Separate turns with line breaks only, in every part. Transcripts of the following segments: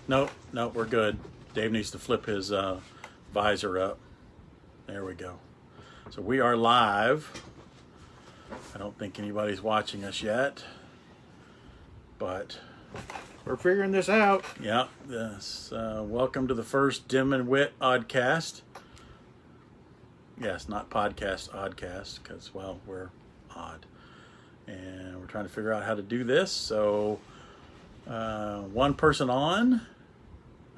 Nope, we're good. Dave needs to flip his visor up. There we go. So we are live. I don't think anybody's watching us yet, but
we're figuring this out.
Yeah, this. Welcome to the first Dim and Wit Oddcast. Yes, not podcast, Oddcast, because, well, we're odd. And we're trying to figure out how to do this. So, one person on.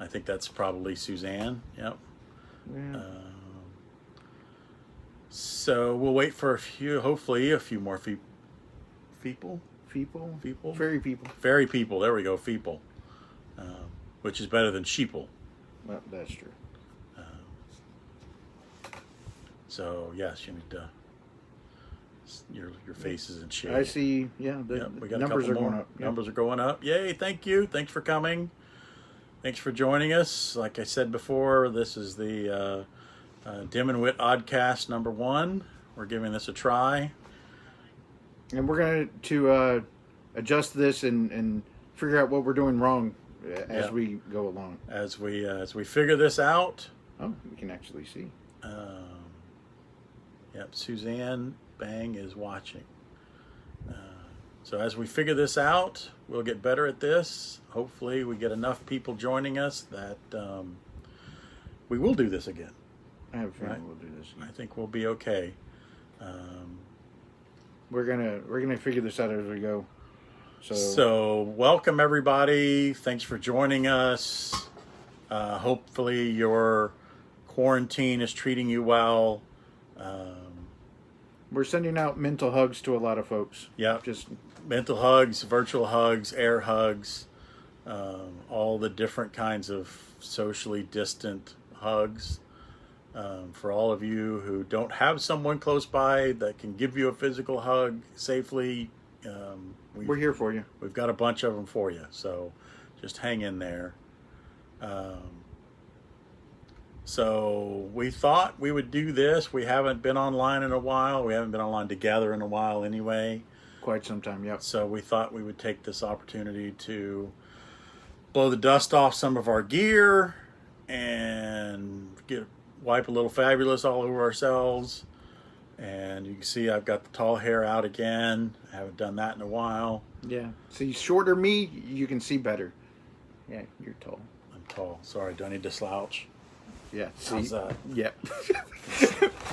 I think that's probably Suzanne. Yep.
Yeah.
So we'll wait for hopefully a few more people.
Fairy people.
Fairy people. There we go. People. Which is better than sheeple.
Well, that's true.
So yes, you need to. Your face is in shade.
I see. Yeah,
we got
numbers
a couple
are
more.
going up. Yep.
Numbers are going up. Yay! Thank you. Thanks for coming. Thanks for joining us. Like I said before, this is the Dim and Wit Oddcast number 1. We're giving this a try,
and we're going to adjust this and figure out what we're doing wrong as we go along.
As we figure this out.
Oh, we can actually see.
Yep, Suzanne Bang is watching. So as we figure this out, we'll get better at this. Hopefully we get enough people joining us that we will do this again.
I have a feeling we'll do this again.
I think we'll be okay.
We're gonna figure this out as we go.
So welcome everybody. Thanks for joining us. Hopefully your quarantine is treating you well.
We're sending out mental hugs to a lot of folks.
Yeah,
just
mental hugs, virtual hugs, air hugs, all the different kinds of socially distant hugs. For all of you who don't have someone close by that can give you a physical hug safely,
we're here for you.
We've got a bunch of them for you, so just hang in there. So we thought we would do this. We haven't been online in a while. We haven't been online together in a while anyway.
Quite some time, yep.
So we thought we would take this opportunity to blow the dust off some of our gear and wipe a little fabulous all over ourselves. And you can see I've got the tall hair out again. I haven't done that in a while.
Yeah. See, shorter me, you can see better. Yeah, you're tall.
I'm tall. Sorry, do I need to slouch?
Yeah. See?
How's that?
Yep.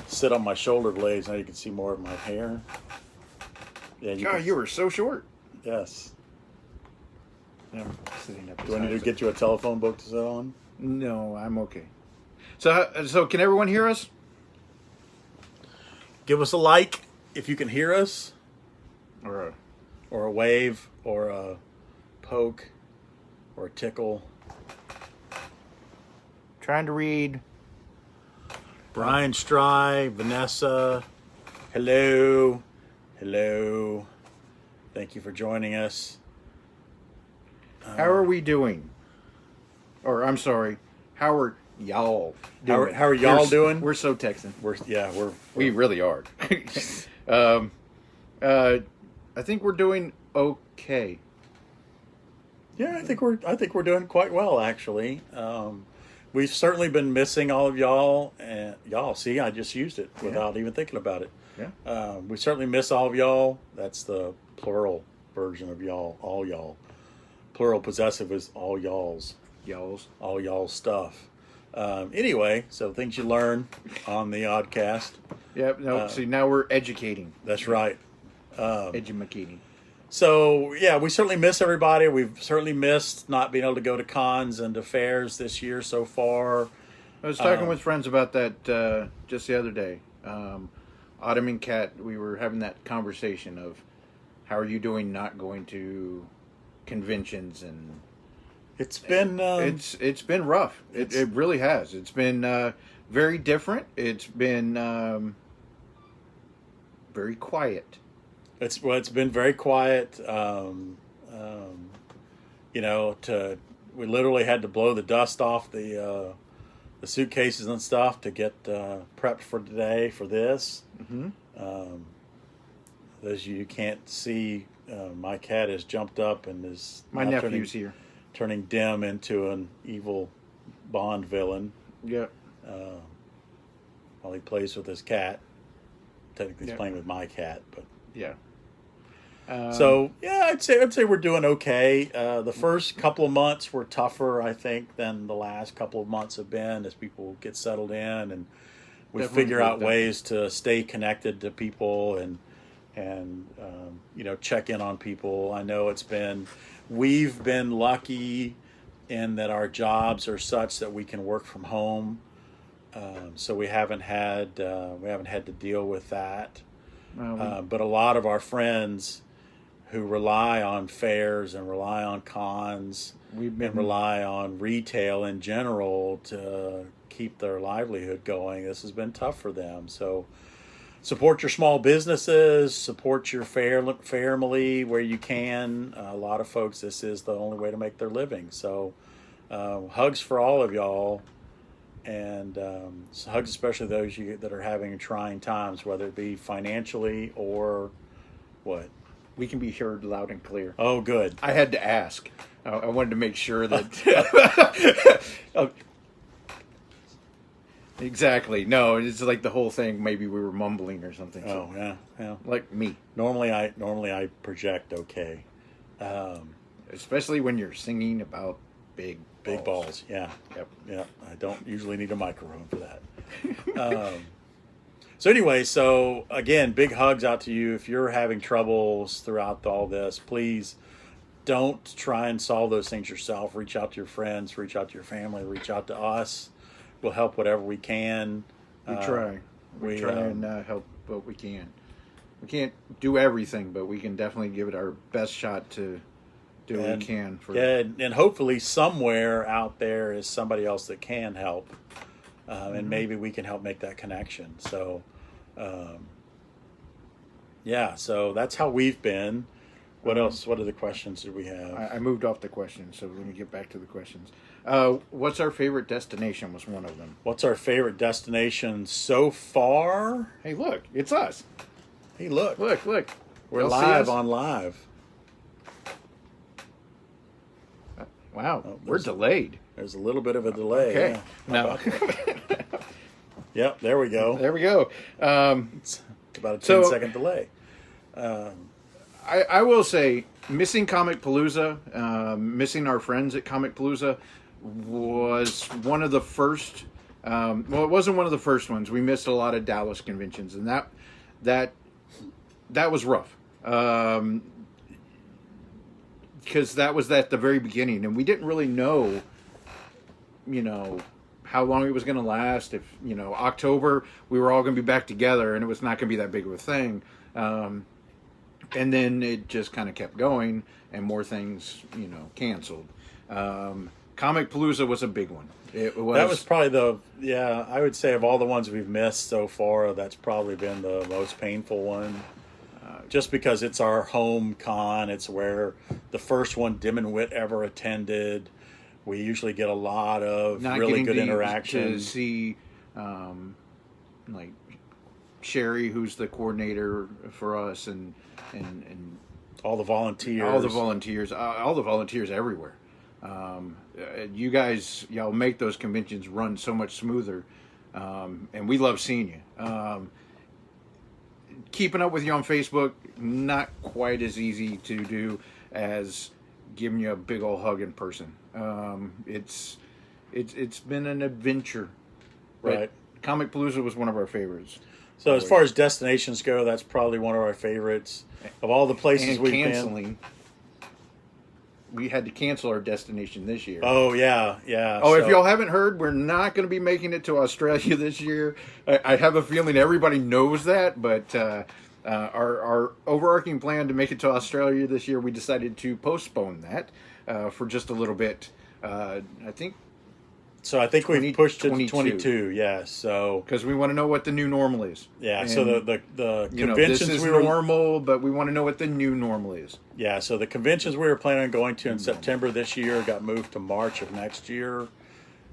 Sit on my shoulder blades. Now you can see more of my hair. Yeah,
you were so short.
Yes.
Yeah, sitting up.
Do I need to get you a telephone book to sit on?
No, I'm okay. So can everyone hear us?
Give us a like if you can hear us.
Or
a wave, or a poke, or a tickle.
Trying to read.
Brian Stry, Vanessa, hello. Thank you for joining us.
How are we doing? Or I'm sorry, how are y'all doing?
How are y'all doing?
We're so Texan. We really are. I think we're doing okay.
Yeah, I think we're doing quite well actually. We've certainly been missing all of y'all, and y'all. See, I just used it without even thinking about it.
Yeah.
We certainly miss all of y'all. That's the plural version of y'all. All y'all. Plural possessive is all y'alls. All y'all's stuff. Anyway, so things you learn on the Oddcast.
Yep. No. See, now we're educating.
That's right.
Edumacating.
So, yeah, we certainly miss everybody. We've certainly missed not being able to go to cons and to fairs this year so far.
I was talking with friends about that just the other day. Autumn and Kat, we were having that conversation of how are you doing not going to conventions, and
it's been
it's been rough. It really has. It's been very different. It's been very quiet.
It's been very quiet. We literally had to blow the dust off the suitcases and stuff to get prepped for today for this.
Mm-hmm.
As you can't see, my cat has jumped up and is
my nephew's here
turning Dim into an evil Bond villain
Yeah.
while he plays with his cat. Technically, he's
Yeah.
playing with my cat, but
Yeah.
so yeah, I'd say we're doing okay. The first couple of months were tougher, I think, than the last couple of months have been as people get settled in and we
Definitely
figure
agree
out
with that.
ways to stay connected to people and check in on people. I know we've been lucky in that our jobs are such that we can work from home, so we haven't had to deal with that. But a lot of our friends who rely on fairs and rely on cons and rely on retail in general to keep their livelihood going, this has been tough for them. So support your small businesses, support your family where you can. A lot of folks, this is the only way to make their living. So hugs for all of y'all, and hugs especially those that are having trying times, whether it be financially or what.
We can be heard loud and clear.
Oh, good.
I had to ask. I wanted to make sure that. Exactly. No, it's like the whole thing. Maybe we were mumbling or something.
Oh, yeah.
Like me.
Normally I project okay.
Especially when you're singing about big
balls. Yeah.
Yep.
Yeah. I don't usually need a microphone for that. So anyway, again, big hugs out to you. If you're having troubles throughout all this, please don't try and solve those things yourself. Reach out to your friends, reach out to your family, reach out to us. We'll help whatever we can.
We try. We try and help what we can. We can't do everything, but we can definitely give it our best shot to do what we can.
And hopefully somewhere out there is somebody else that can help. And maybe we can help make that connection. So, so that's how we've been. What else? What other questions did we have?
I moved off the questions, so let me get back to the questions. What's our favorite destination was one of them.
What's our favorite destination so far?
Hey, look, it's us.
Hey, look.
Look.
We're
Y'all see
live
us?
on live.
Wow,
Oh,
we're delayed.
There's a little bit of a delay.
Okay.
Yeah.
No.
Yep, there we go.
There we go.
It's about a 10-second delay.
I will say, missing Comic Palooza, missing our friends at Comic Palooza was one of the first. It wasn't one of the first ones. We missed a lot of Dallas conventions, and that was rough. Because that was at the very beginning, and we didn't really know, how long it was going to last. If, October, we were all going to be back together, and it was not going to be that big of a thing. And then it just kind of kept going, and more things, canceled. Comic Palooza was a big one. That
was probably I would say of all the ones we've missed so far, that's probably been the most painful one. Just because it's our home con, it's where the first one Dim and Wit ever attended. We usually get a lot of really good interaction.
To see, Sherry, who's the coordinator for us, and
all the volunteers,
all the volunteers everywhere. You guys, y'all make those conventions run so much smoother, and we love seeing you. Keeping up with you on Facebook, not quite as easy to do as giving you a big old hug in person. It's been an adventure.
Right.
Comic Palooza was one of our favorites.
So as far as destinations go, that's probably one of our favorites. Of all the places we've been.
We had to cancel our destination this year.
Oh, yeah.
If y'all haven't heard, we're not going to be making it to Australia this year. I have a feeling everybody knows that, but our overarching plan to make it to Australia this year, we decided to postpone that for just a little bit. I think
we've pushed it to 22, yeah. So
because we want to know what the new normal is.
Yeah.
And,
so the conventions
this is normal, but we want to know what the new normal is.
Yeah. So the conventions we were planning on going to in September this year got moved to March of next year,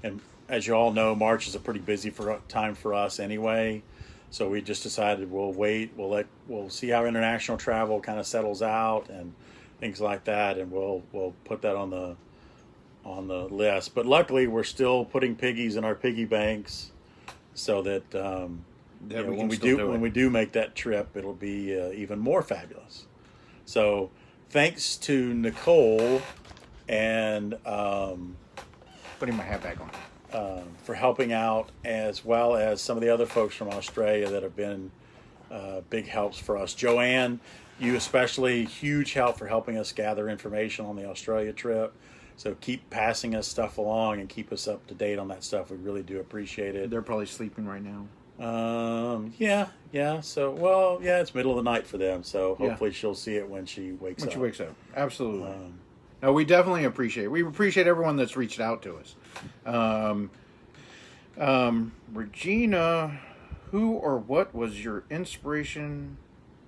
and as you all know, March is a pretty busy time for us anyway. So we just decided we'll wait. We'll see how international travel kind of settles out and things like that, and we'll put that on on the list. But luckily, we're still putting piggies in our piggy banks, so that, when we do make that trip, it'll be even more fabulous. So, thanks to Nicole and
Putting my hat back on.
for helping out, as well as some of the other folks from Australia that have been big helps for us. Joanne, you especially, huge help for helping us gather information on the Australia trip. So keep passing us stuff along and keep us up to date on that stuff. We really do appreciate it.
They're probably sleeping right now.
Yeah. So, it's middle of the night for them. So hopefully she'll see it when she wakes up.
Absolutely. No, we definitely appreciate it. We appreciate everyone that's reached out to us. Regina, who or what was your inspiration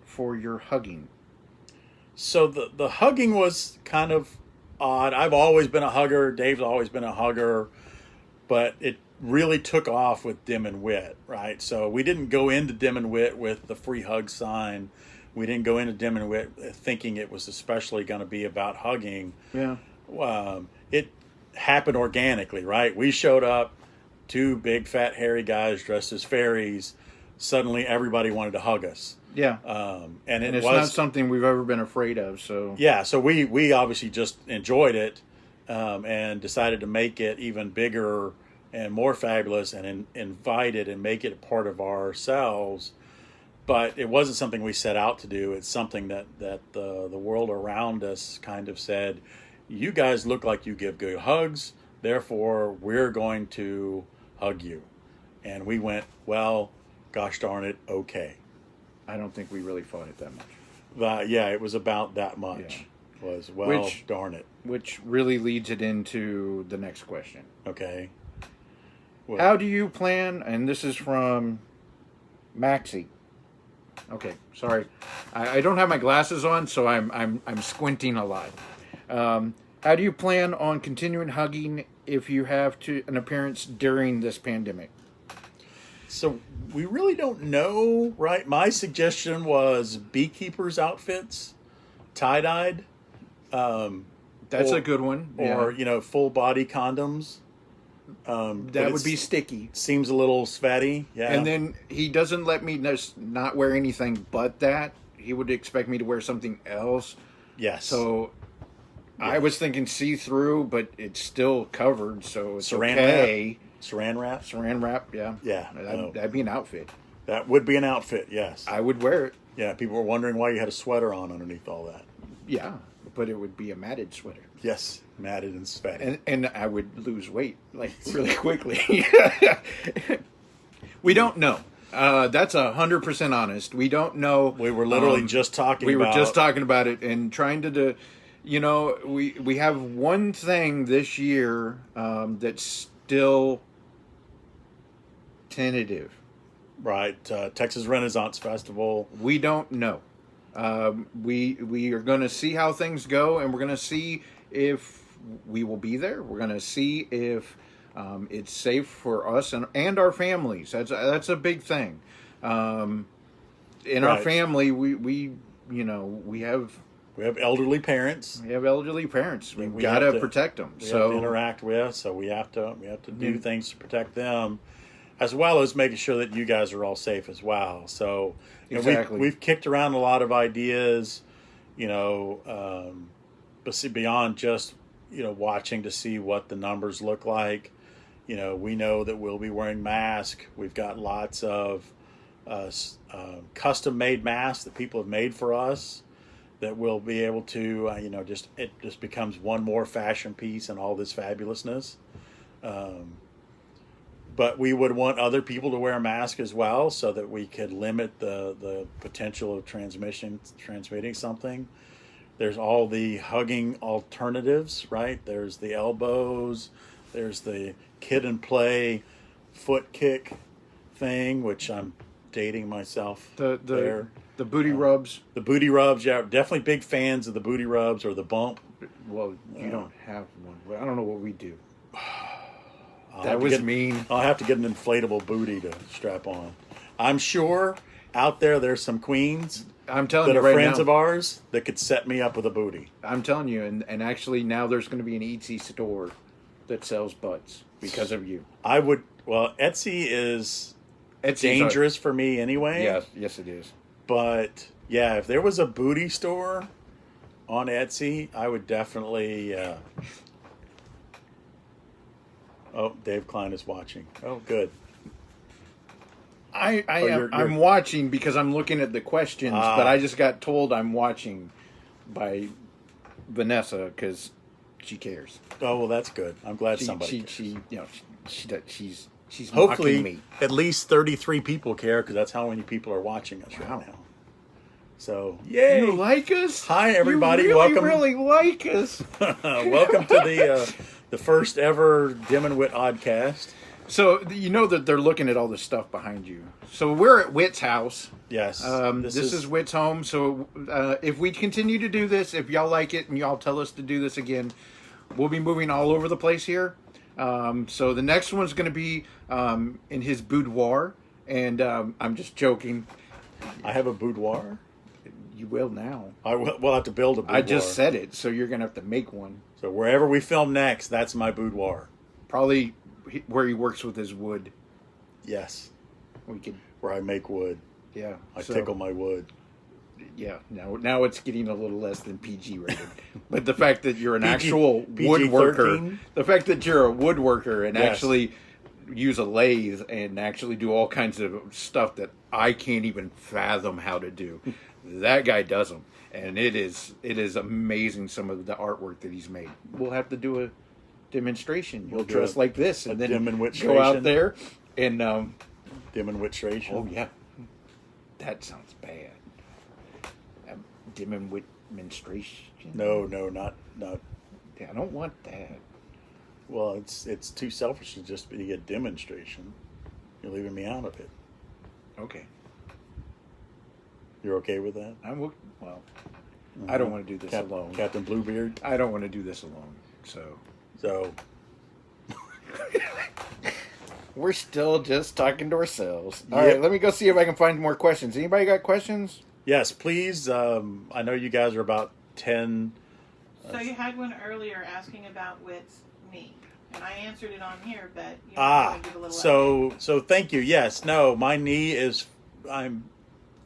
for your hugging?
So the hugging was kind of odd. I've always been a hugger. Dave's always been a hugger, but it really took off with Dim and Wit, right? So we didn't go into Dim and Wit with the free hug sign. We didn't go into Dim and Wit thinking it was especially going to be about hugging.
Yeah.
It happened organically, right? We showed up, two big fat hairy guys dressed as fairies. Suddenly everybody wanted to hug us.
Yeah.
And
it's
was
not something we've ever been afraid of. So
yeah, so we obviously just enjoyed it, and decided to make it even bigger and more fabulous, and invite it and make it a part of ourselves. But it wasn't something we set out to do. It's something that the world around us kind of said, you guys look like you give good hugs, therefore we're going to hug you. And we went, well, gosh darn it, okay.
I don't think we really fought it that much.
It was about that much. Yeah. Darn it.
Which really leads it into the next question.
Okay.
Well, how do you plan, and this is from Maxie. Okay, sorry. I don't have my glasses on, so I'm squinting a lot. How do you plan on continuing hugging if you have an appearance during this pandemic?
So we really don't know, right? My suggestion was beekeepers' outfits, tie-dyed.
That's a good one.
Or, full body condoms.
That would be sticky.
Seems a little sweaty. Yeah.
And then he doesn't let me not wear anything but that. He would expect me to wear something else.
Yes.
So yeah. I was thinking see-through, but it's still covered, so it's
Saran
okay.
Wrap. Saran wrap?
Saran wrap, yeah.
Yeah.
That'd be an outfit.
That would be an outfit, yes.
I would wear it.
Yeah, people were wondering why you had a sweater on underneath all that.
Yeah, but it would be a matted sweater.
Yes, matted and sweaty.
And I would lose weight, really quickly. We don't know. That's 100% honest. We don't know.
We were literally just talking about...
We were just talking about it and trying to... we have one thing this year that's still tentative.
Right. Texas Renaissance Festival.
We don't know. We are going to see how things go, and we're going to see if we will be there. We're going to see if it's safe for us and our families. That's a big thing. In our family, we have elderly parents. We have elderly parents. We've got to protect them.
We have to interact with, so we have to do things to protect them, as well as making sure that you guys are all safe as well. So
exactly.
We've kicked around a lot of ideas, but see, beyond just watching to see what the numbers look like. We know that we'll be wearing masks. We've got lots of custom-made masks that people have made for us that we'll be able to, it just becomes one more fashion piece in all this fabulousness. But we would want other people to wear a mask as well, so that we could limit the potential of transmitting something. There's all the hugging alternatives, right? There's the elbows. There's the kid and play foot kick thing, which I'm dating myself there.
The booty rubs.
The booty rubs, yeah. Definitely big fans of the booty rubs or the bump.
Well, you don't have one. I don't know what we do. That was mean.
I'll have to get an inflatable booty to strap on. I'm sure out there's some queens
I'm telling you
that
right
are friends
now,
of ours that could set me up with a booty.
I'm telling you, and actually now there's going to be an Etsy store that sells butts because of you.
I would. Well, Etsy is
Etsy's
dangerous for me anyway.
Yes, it is.
But yeah, if there was a booty store on Etsy, I would definitely. Oh, Dave Klein is watching. Oh, good.
I'm watching because I'm looking at the questions, but I just got told I'm watching by Vanessa because she cares.
Oh well, that's good. I'm glad somebody cares.
She's
Hopefully,
mocking me.
at least 33 people care because that's how many people are watching us
Wow.
right now. So, yay!
You like us?
Hi, everybody.
You really,
Welcome.
really like us.
Welcome to the first ever Dim and Wit Oddcast.
So you know that they're looking at all the stuff behind you. So we're at Wit's house.
Yes.
This is Wit's home. So if we continue to do this, if y'all like it and y'all tell us to do this again, we'll be moving all over the place here. So the next one's going to be in his boudoir, and I'm just joking.
I have a boudoir.
You will now.
We'll have to build a boudoir.
I just said it, so you're going to have to make one.
So wherever we film next, that's my boudoir.
Probably where he works with his wood.
Yes.
We could.
Where I make wood.
Yeah.
I tickle my wood.
Yeah. Now it's getting a little less than PG rated. But the fact that you're an
PG,
actual
PG-13?
woodworker, the fact that you're a woodworker and
Yes.
actually use a lathe and actually do all kinds of stuff that I can't even fathom how to do. That guy does them, and it is amazing some of the artwork that he's made. We'll have to do a demonstration. You'll dress like this, and then
dim and
go out
witstration.
there and
Dim and witstration.
oh yeah, that sounds bad. Dim and wit menstruation.
No, not.
Yeah, I don't want that.
Well, it's too selfish to just be a demonstration. You're leaving me out of it.
Okay,
You're okay with that?
well. I don't want to do this alone.
Captain Bluebeard.
I don't want to do this alone. So we're still just talking to ourselves. All
Yep.
right, let me go see if I can find more questions. Anybody got questions?
Yes, please. I know you guys are about 10.
So you had one earlier asking about Wit's knee, and I answered it on here, but you want to give a little update.
So thank you. Yes, no, my knee is. I'm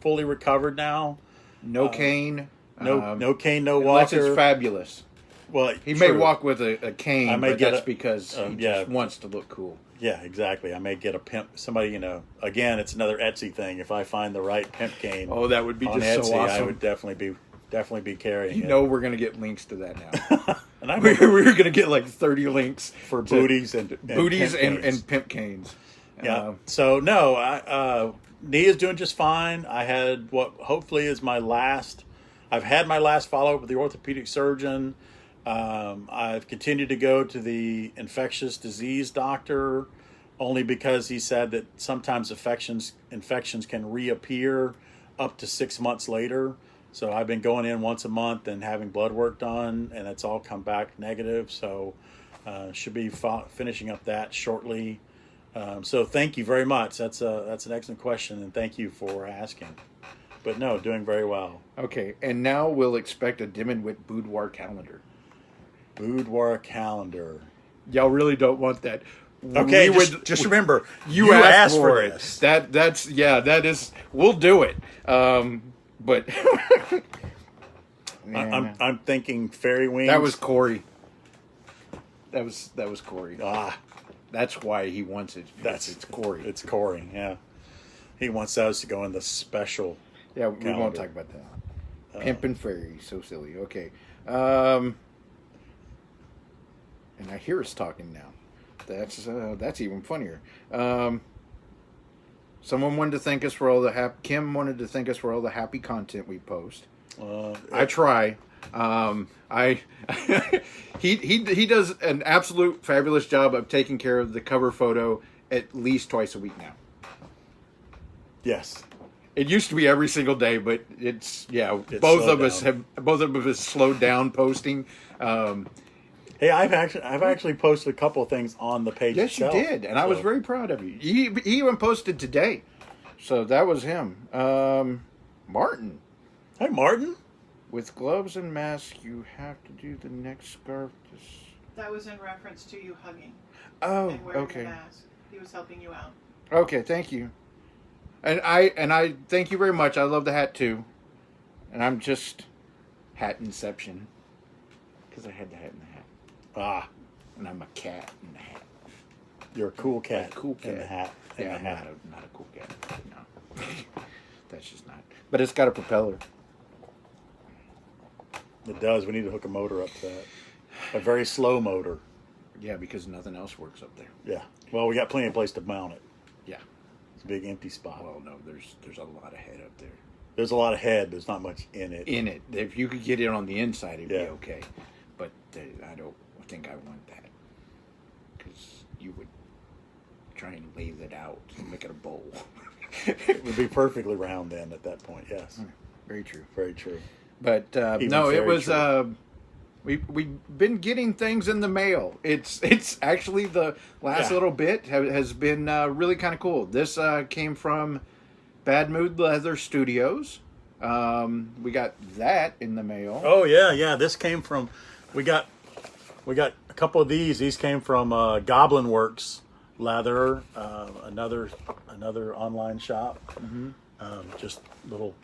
fully recovered now.
No cane.
No cane, no
Unless
walker.
it's fabulous.
Well,
He may
true.
walk with a cane,
I may
but
get
that's
a-
because he just wants to look cool.
Yeah, exactly. I may get a pimp. Somebody, again, it's another Etsy thing. If I find the right pimp cane,
Oh, that would be
on
just
Etsy,
so awesome.
I would definitely be carrying
You
it.
know we're going to get links to that now.
And I'm
we're going to get like 30 links
for
to
booties and
booties
pimp canes.
and pimp canes.
Yeah. So no, knee is doing just fine. I had what hopefully is my last. I've had my last follow up with the orthopedic surgeon. I've continued to go to the infectious disease doctor, only because he said that sometimes infections can reappear up to 6 months later. So I've been going in once a month and having blood work done, and it's all come back negative. So should be finishing up that shortly. So thank you very much. That's an excellent question, and thank you for asking. But no, doing very well.
Okay, and now we'll expect a Dim and Wit boudoir calendar.
Boudoir calendar.
Y'all really don't want that.
Okay,
We
just remember,
you asked for
it.
this. That is. We'll do it. But
I'm thinking fairy wings.
that was Corey. That was Corey.
Ah,
That's why he wants it. It's Corey.
It's Corey. Yeah, he wants those to go in the special.
Yeah, we won't
calendar.
talk about that. Pimp and fairy, so silly. Okay. And I hear us talking now. That's even funnier. Someone wanted to thank us for all the Kim wanted to thank us for all the happy content we post. I try. He does an absolute fabulous job of taking care of the cover photo at least twice a week now.
Yes.
It used to be every single day, but
It's
both
slowed
of us slowed down posting.
Hey, I've actually posted a couple of things on the page.
Yes,
itself,
you did, and I was very proud of you. He even posted today, so that was him. Martin,
Hi, Martin.
with gloves and mask, you have to do the neck scarf.
That was in reference to you hugging.
Oh,
And wearing
okay.
the mask. He was helping you out.
Okay, thank you. And I thank you very much. I love the hat too. And I'm just hat inception. Because I had the hat in the hat. And I'm a cat in the hat.
You're a cool cat.
A cool cat.
In the hat.
Yeah, I'm not a cool cat. No. That's just not. But it's got a propeller.
It does. We need to hook a motor up to that. A very slow motor.
Yeah, because nothing else works up there.
Yeah. Well, we got plenty of place to mount it.
Yeah.
It's a big empty spot.
Well, no, there's a lot of head up there.
There's a lot of head. There's not much in it.
If you could get it on the inside, it'd
Yeah.
be okay. But I don't think I want that. Because you would try and lay that out and make it a bowl.
It would be perfectly round then at that point. Yes.
Very true.
Very true.
But no, it
very
was.
true.
We've been getting things in the mail. It's actually the last
Yeah.
little bit has been really kind of cool. This came from Bad Mood Leather Studios. We got that in the mail.
Oh yeah. This came from. We got a couple of these. These came from Goblin Works Leather, another online shop.
Mm-hmm.
Just little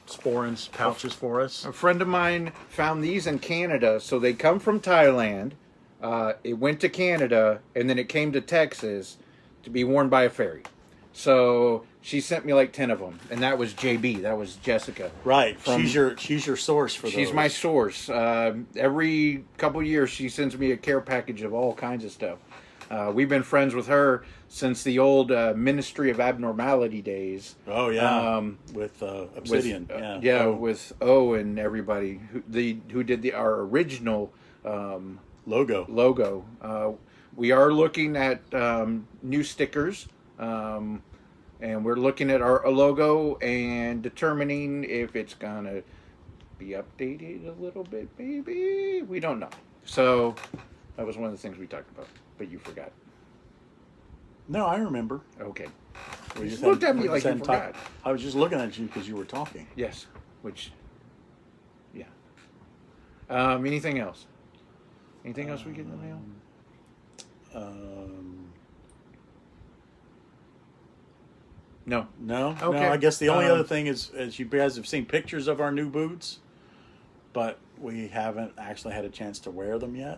sporins pouches for us.
A friend of mine found these in Canada. So they come from Thailand. It went to Canada, and then it came to Texas to be worn by a ferry. So she sent me like 10 of them, and that was JB. That was Jessica.
Right. She's your source for those.
She's my source. Every couple of years, she sends me a care package of all kinds of stuff. We've been friends with her since the old Ministry of Abnormality days.
Oh yeah, with Obsidian.
With O and everybody who did our original
logo.
We are looking at new stickers, and we're looking at our logo and determining if it's gonna be updated a little bit. Maybe we don't know. So that was one of the things we talked about, but you forgot.
No, I remember.
Okay.
We
just looked at me like you forgot.
I was just looking at you because you were talking.
Yes. Yeah. Anything else? Anything else we get in the mail? No.
No.
Okay.
No. I guess the only other thing is you guys have seen pictures of our new boots, but we haven't actually had a chance to wear them yet.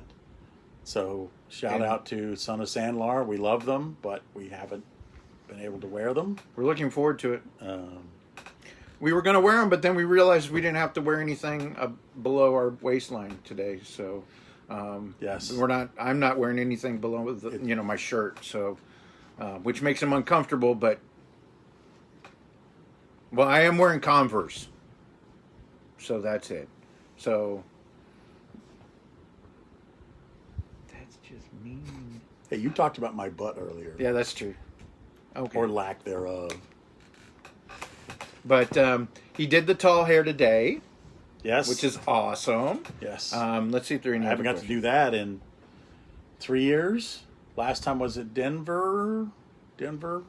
So shout out to Son of Sandlar. We love them, but we haven't been able to wear them.
We're looking forward to it. We were going to wear them, but then we realized we didn't have to wear anything below our waistline today. So
yes,
I'm not wearing anything below my shirt. So which makes them uncomfortable. But I am wearing Converse. So that's it. So. Mean.
Hey, you talked about my butt earlier.
Yeah, that's true. Okay.
Or lack thereof.
But he did the tall hair today.
Yes.
Which is awesome.
Yes.
Let's see if there are any
I haven't got to do that in 3 years. Last time was at Denver Expo.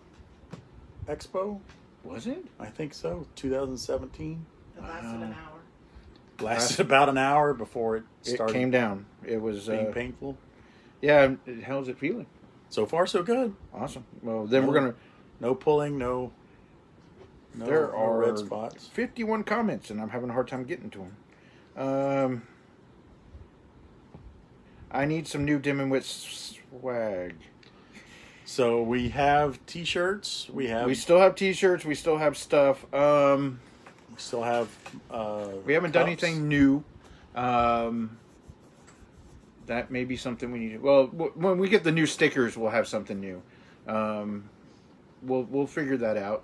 Was it?
I think so. 2017.
It lasted an hour.
Lasted about an hour before it started.
It came down. It was
being painful.
Yeah, how's it feeling?
So far, so good.
Awesome. Well, then we're gonna.
No pulling, no.
There are
red spots.
51 comments, and I'm having a hard time getting to them. I need some new Dim and Wit swag.
So we have T-shirts. We still
have T-shirts. We still have stuff.
We still have.
We haven't done
cups.
anything new. That may be something we need. Well, when we get the new stickers, we'll have something new. We'll figure that out.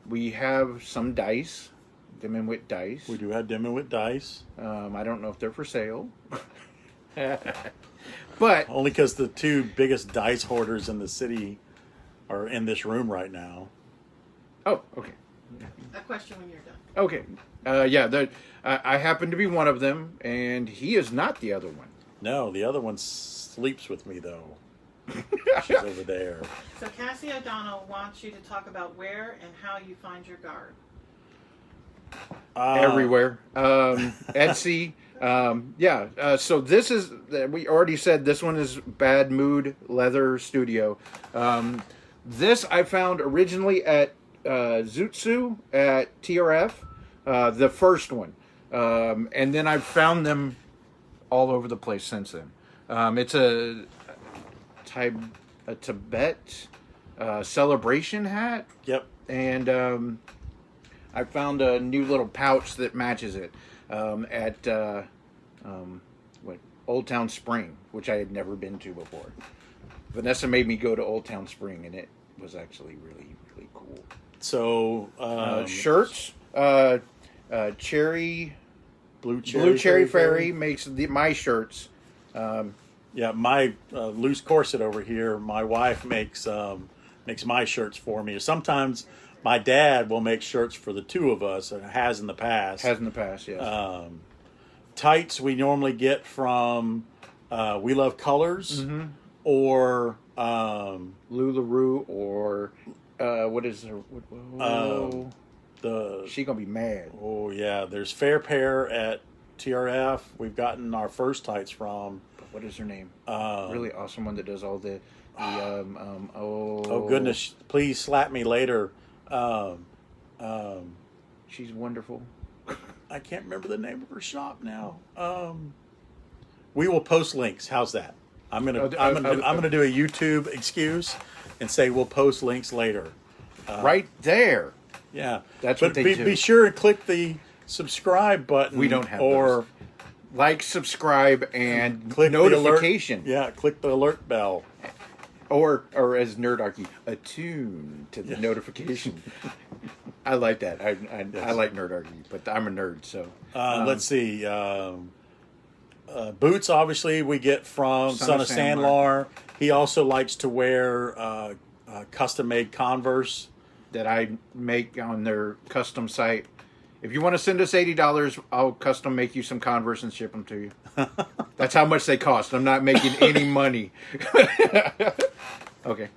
We have some dice, Dim and Wit dice.
We do have Dim and Wit dice.
I don't know if they're for sale, but
only because the two biggest dice hoarders in the city are in this room right now.
Oh, okay.
A question when you're done.
Okay. I happen to be one of them, and he is not the other one.
No, the other one sleeps with me, though. She's over there.
So Cassie O'Donnell wants you to talk about where and how you find your guard.
Everywhere. Etsy. So this is, we already said this one is Bad Mood Leather Studio. This I found originally at Zootsu at TRF, the first one. And then I've found them all over the place since then. It's a Tibet celebration hat.
Yep.
And I found a new little pouch that matches it at Old Town Spring, which I had never been to before. Vanessa made me go to Old Town Spring, and it was actually really, really cool.
So
shirts, Blue
Cherry
Fairy makes my shirts.
My loose corset over here. My wife makes my shirts for me. Sometimes my dad will make shirts for the two of us, and has in the past.
Yes.
Tights we normally get from We Love Colors, or
LuLaRoe, or what is her? She gonna be mad.
Oh yeah, there's Fair Pair at TRF. We've gotten our first tights from.
What is her name? Really awesome one that does all the
oh goodness! Please slap me later.
She's wonderful.
I can't remember the name of her shop now. We will post links. How's that? I'm gonna do a YouTube excuse and say we'll post links later.
Right there.
Yeah,
that's what they do.
Be sure and click the subscribe button.
We don't have
or
those. Like, subscribe, and
click
notification.
The alert, yeah, click the alert bell.
Or as Nerdarchy, attune to the notification. I like that. I like Nerdarchy, but I'm a nerd, so.
Let's see. Boots, obviously, we get from Son of Sandlar. He also likes to wear custom-made Converse.
That I make on their custom site. If you want to send us $80, I'll custom make you some Converse and ship them to you. That's how much they cost. I'm not making any money. Okay.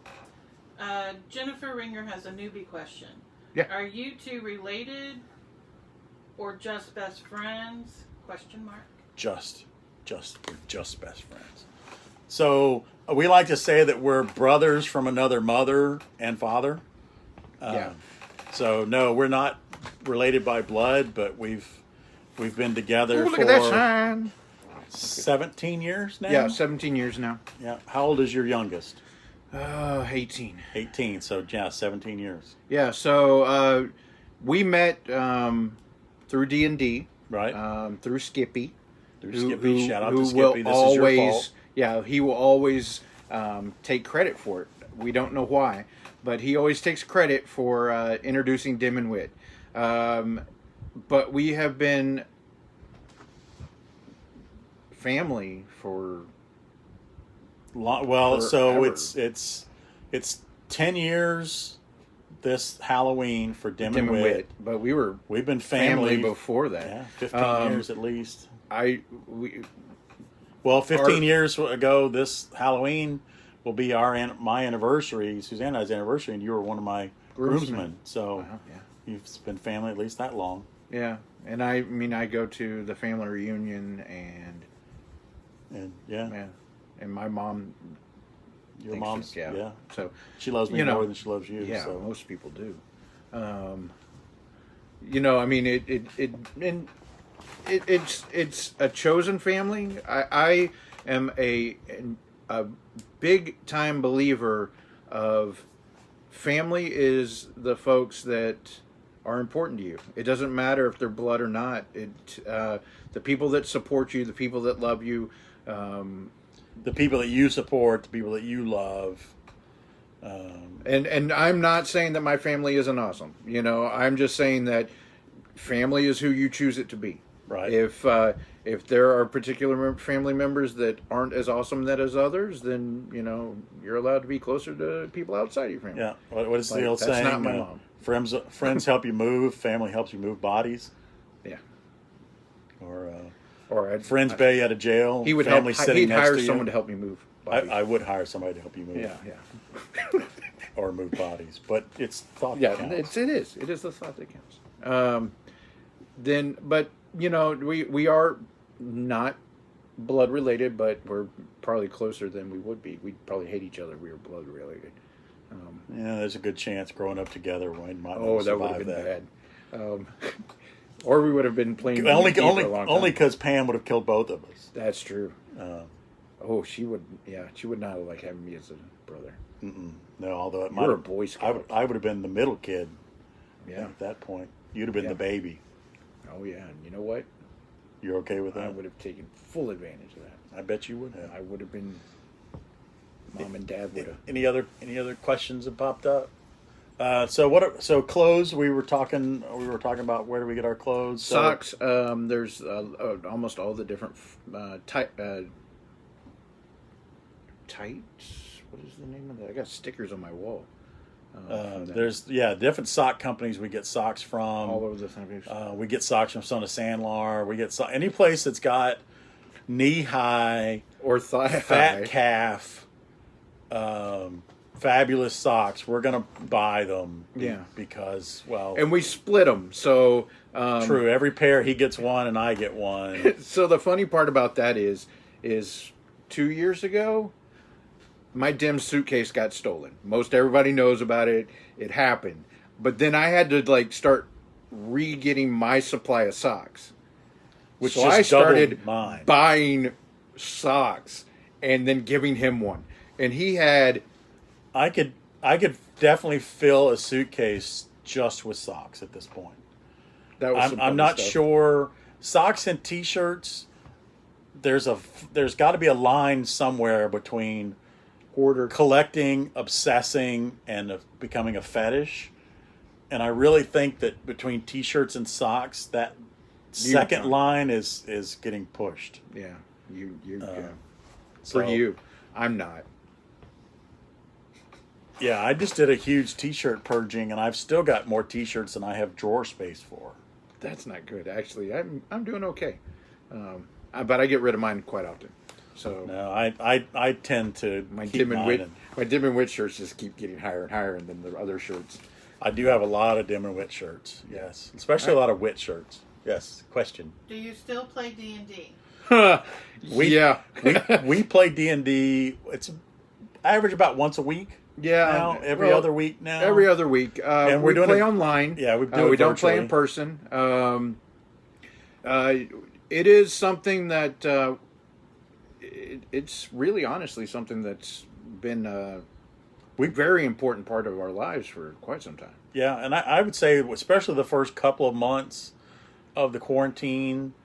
Jennifer Ringer has a newbie question.
Yeah.
Are you two related or just best friends? Question mark.
Just best friends. So we like to say that we're brothers from another mother and father. So no, we're not related by blood, but we've been together
look
for
at that sign.
17 years now.
Yeah, 17 years now.
Yeah. How old is your youngest?
18.
18. So yeah, 17 years.
Yeah. So we met through D&D,
right?
Through Skippy.
Shout out to Skippy. This is your fault.
Yeah, he will always take credit for it. We don't know why, but he always takes credit for introducing Dim and Wit. But we have been family for
so it's 10 years this Halloween for Dim and Wit.
But we've
been family
before that.
Yeah, 15 years at least. 15 years ago this Halloween will be my anniversary, Suzanne and I's anniversary, and you were one of my groomsmen. So you've been family at least that long.
Yeah, and I go to the family reunion and my mom.
Your mom's
So
she loves me more than she loves you.
Yeah,
so.
most people do. It's a chosen family. I am a big time believer of family is the folks that are important to you. It doesn't matter if they're blood or not. The people that support you, the people that love you,
the people that you support, the people that you love.
And I'm not saying that my family isn't awesome. I'm just saying that family is who you choose it to be.
Right.
If there are particular family members that aren't as awesome as others, then you're allowed to be closer to people outside of your family.
Yeah. What is the old saying?
That's not my mom.
Friends help you move. Family helps you move bodies.
Yeah.
Or friends bail you out of jail.
He would
family sitting next
hire
to you.
someone to help me move bodies.
I would hire somebody to help you move.
Yeah.
Or move bodies, but it's thought. That counts.
It is the thought that counts. We are not blood related, but we're probably closer than we would be. We'd probably hate each other if we were blood related.
Yeah, there's a good chance growing up together we might
Oh,
not
that would have
survive
been
that.
bad. Or we would have been playing
Only
D&D for a long time.
because Pam would have killed both of us.
That's true. She would. Yeah, she would not like having me as a brother.
No, although
You're a Boy Scout.
I would have been the middle kid.
Yeah.
At that point, you'd have been the baby.
Oh yeah, and you know what?
You're okay with that?
I would have taken full advantage of that.
I bet you would have.
I would have been. Mom and Dad would have.
Any other questions that popped up? So clothes. We were talking about where do we get our clothes?
Socks. There's almost all the different tights. What is the name of that? I got stickers on my wall.
There's different sock companies we get socks from.
All over the country.
We get socks from Son of Sandlar. We get any place that's got knee high
or thigh
fat
high
calf. Fabulous socks. We're gonna buy them.
Yeah,
because
and we split them. So
true. Every pair he gets one and I get one.
So the funny part about that is 2 years ago, my Dim suitcase got stolen. Most everybody knows about it. It happened, but then I had to start re-getting my supply of socks.
Which
so I started
mine.
Buying socks and then giving him one, and he had.
I could definitely fill a suitcase just with socks at this point.
That was
I'm not sure. Socks and T-shirts. There's got to be a line somewhere between
hoarder,
collecting, obsessing, and becoming a fetish. And I really think that between T-shirts and socks, that second line is getting pushed.
Yeah, you.
So,
for you, I'm not.
Yeah, I just did a huge T-shirt purging, and I've still got more T-shirts than I have drawer space for.
That's not good, actually. I'm doing okay, but I get rid of mine quite often. So
no, I tend to
my
keep
Dim and Wit shirts just keep getting higher and higher, and then the other shirts.
I do have a lot of Dim and Wit shirts. Yes, especially a lot of Wit shirts. Yes. Question.
Do you still play D&D?
we play D&D. It's average about once a week.
Yeah,
now, every other week now.
Every other week, and we play online.
Yeah, we
don't play in person. It is something that it's really honestly something that's been a very important part of our lives for quite some time.
Yeah, and I would say, especially the first couple of months of the quarantine,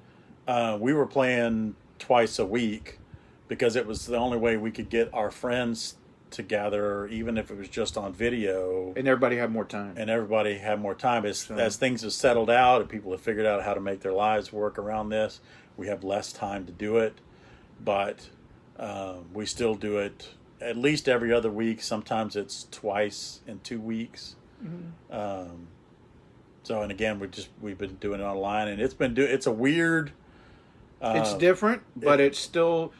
we were playing twice a week because it was the only way we could get our friends together, even if it was just on video.
And everybody had more time.
As things have settled out and people have figured out how to make their lives work around this, we have less time to do it. But we still do it at least every other week. Sometimes it's twice in 2 weeks. Mm-hmm. And again, we've been doing it online, and it's a weird.
It's different, but it's still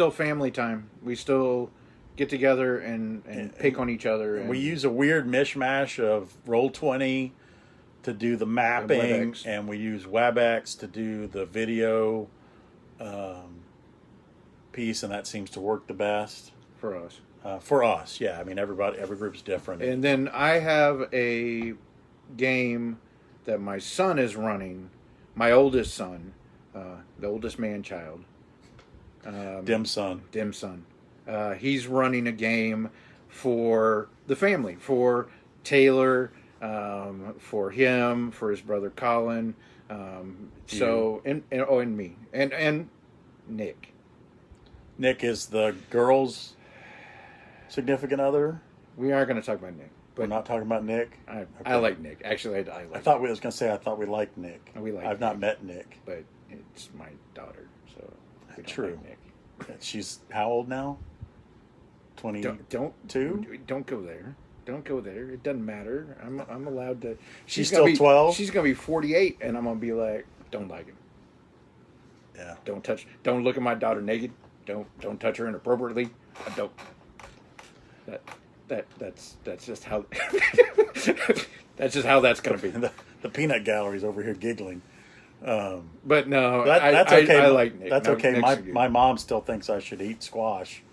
family time. We still get together and pick on each other. And
we use a weird mishmash of Roll20 to do the mapping, and we use WebEx to do the video piece, and that seems to work the best
for us.
Yeah. I mean, every group's different.
And then I have a game that my son is running, my oldest son, the oldest man-child.
Dim son.
He's running a game for the family, for Taylor, for him, for his brother Colin, and me, and Nick.
Nick is the girl's significant other.
We are going to talk about Nick.
But we're not talking about Nick?
I like Nick. Actually, I like
I was going to say, I thought we liked Nick. I've not met Nick.
But it's my daughter, so we don't
True.
like Nick.
She's how old now? 22?
Don't go there. Don't go there. It doesn't matter. I'm allowed to.
She's still 12?
She's going to be 48, and I'm going to be like, don't like him.
Yeah.
Don't look at my daughter naked. Don't touch her inappropriately. Don't. That's just how that's going to be.
The peanut gallery's over here giggling.
But no,
that's okay.
I like Nick.
That's
No,
okay.
Nick's
My mom still thinks I should eat squash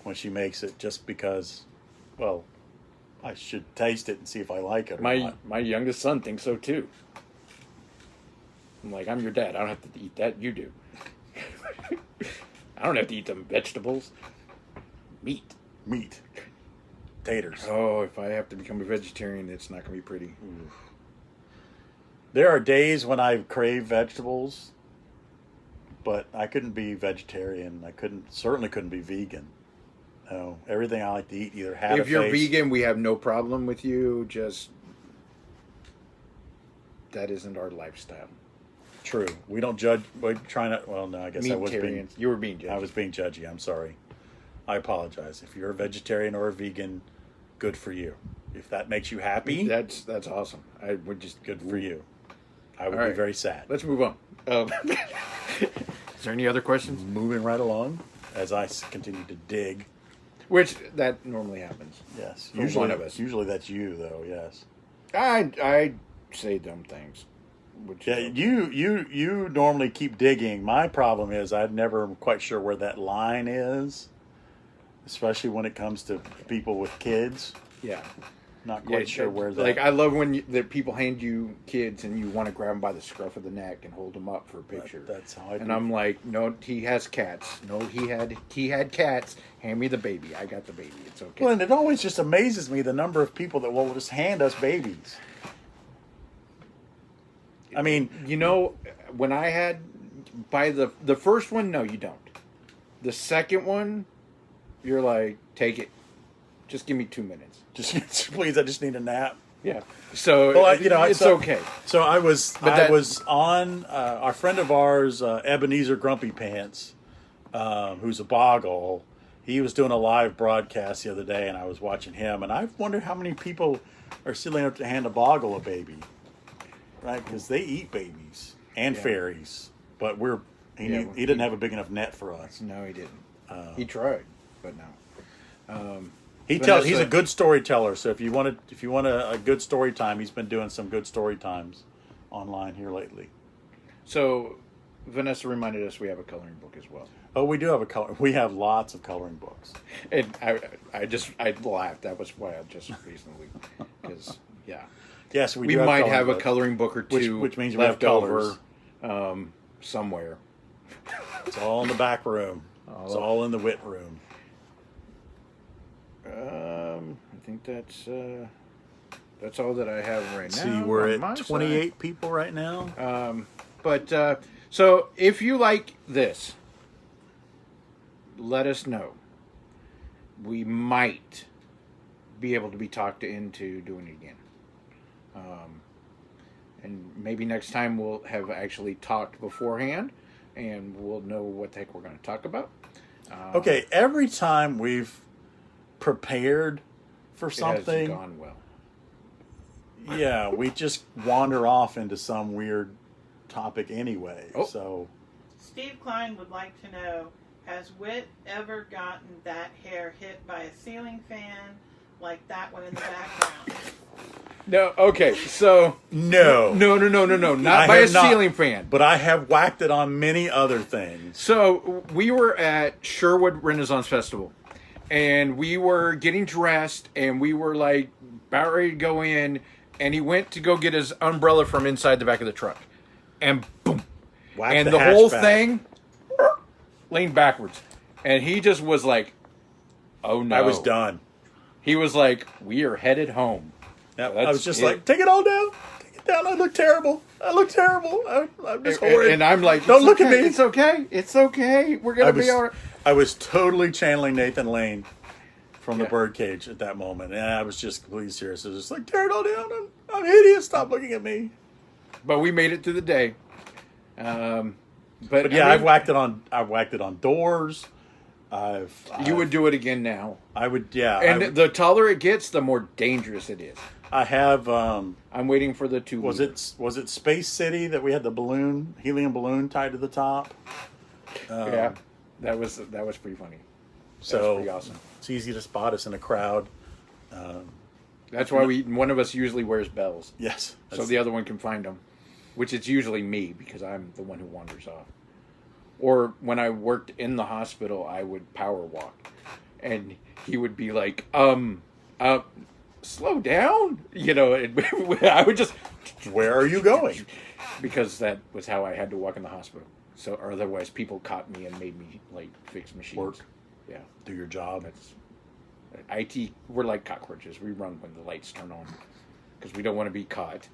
when she makes it, just because. Well, I should taste it and see if I like it or not.
My youngest son thinks so too. I'm like, I'm your dad. I don't have to eat that. You do. I don't have to eat them vegetables. Meat.
Taters.
Oh, if I have to become a vegetarian, it's not going to be pretty.
Oof. There are days when I crave vegetables, but I couldn't be vegetarian. I certainly couldn't be vegan. No, everything I like to eat either had
If you're vegan, we have no problem with you. Just that isn't our lifestyle.
True. We don't judge. We're trying to. Well, no, I guess I was being.
You were being judgy.
I was being judgy. I'm sorry. I apologize. If you're a vegetarian or a vegan, good for you. If that makes you happy,
that's awesome. I would just
good for you. I would be very sad.
Let's move on. Is there any other questions?
Moving right along as I continue to dig.
Which that normally happens.
Yes,
For
usually
one of us.
Usually that's you, though. Yes.
I say dumb things. Which
Yeah, you normally keep digging. My problem is I'm never quite sure where that line is, especially when it comes to people with kids.
Yeah.
Not quite sure where that.
Like, I love when the people hand you kids and you want to grab them by the scruff of the neck and hold them up for a picture.
That's how I do.
And I'm like, no, he has cats. No, he had cats. Hand me the baby. I got the baby. It's okay.
Well, and it always just amazes me the number of people that will just hand us babies. I mean,
you know, when I had by the first one, no, you don't. The second one, you're like, take it. Just give me 2 minutes.
Just please, I just need a nap.
Yeah. So
Well,
it's okay.
So I was on our friend of ours, Ebenezer Grumpy Pants, who's a boggle. He was doing a live broadcast the other day, and I was watching him, and I wonder how many people are silly enough to hand a boggle a baby, right? Because they eat babies and fairies, but he didn't have a big enough net for us.
No, he didn't. He tried, but no.
He's a good storyteller. So if you want a good story time, he's been doing some good story times online here lately.
So Vanessa reminded us we have a coloring book as well.
Oh, we do have we have lots of coloring books.
And I laughed. That was why I just recently, because
yes,
we might have a coloring book or two,
which means we have
left
colors
over somewhere.
It's all in the back room. It's all in the wit room.
I think that's all that I have right now.
See, we're at 28 people right now.
So if you like this, let us know. We might be able to be talked into doing it again. And maybe next time we'll have actually talked beforehand and we'll know what the heck we're going to talk about.
Okay, every time we've prepared for something,
it hasn't gone well.
Yeah, we just wander off into some weird topic anyway.
Oh.
So
Steve Klein would like to know, has Wit ever gotten that hair hit by a ceiling fan like that one in the background?
No, okay, so
no,
not by a ceiling fan.
But I have whacked it on many other things.
So we were at Sherwood Renaissance Festival, and we were getting dressed, and we were like about ready to go in, and he went to go get his umbrella from inside the back of the truck, and boom,
Whacked
and the whole
hatchback.
thing leaned backwards, and he just was like, "Oh no!"
I was done.
He was like, "We are headed home."
Yep, I was just like, take it all down. Take it down. I look terrible. I'm just horrid.
And I'm like,
don't look
okay.
at me.
It's okay. It's okay. We're going to be all right.
I was totally channeling Nathan Lane from the birdcage at that moment. And I was just completely serious. I was just like, tear it all down. I'm hideous. Stop looking at me.
But we made it through the day.
But yeah, I've whacked it on doors.
You would do it again now.
I would, yeah.
And the taller it gets, the more dangerous it is.
I have.
I'm waiting for the 2
Was it Space City that we had the helium balloon tied to the top?
Yeah, that was pretty funny.
So
that was pretty awesome.
It's easy to spot us in a crowd.
That's why one of us usually wears bells.
Yes,
So the other one can find them. which is usually me because I'm the one who wanders off. Or when I worked in the hospital, I would power walk, and he would be like, slow down, I would just,
Where are you going?
because that was how I had to walk in the hospital. So, or otherwise, people caught me and made me like fix machines.
Work.
Yeah,
Do your job.
that's IT. We're like cockroaches. We run when the lights turn on because we don't want to be caught.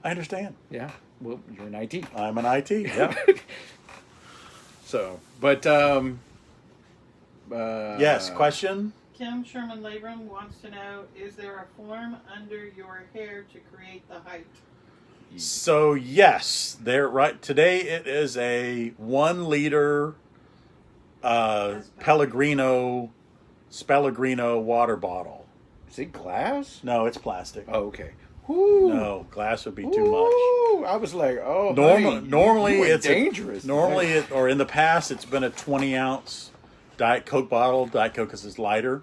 I understand.
Yeah. Well, you're in IT.
I'm an IT. Yeah.
So, but
Yes. Question.
Kim Sherman Labrum wants to know, is there a form under your hair to create the height?
So yes, there. Right today, it is a 1 liter Pellegrino water bottle.
Is it glass?
No, it's plastic.
Oh, okay. Woo.
No, glass would be too much.
Ooh, I was like, oh,
Normally
you went
it's
dangerous.
or in the past, it's been a 20-ounce Diet Coke bottle. Diet Coke is lighter.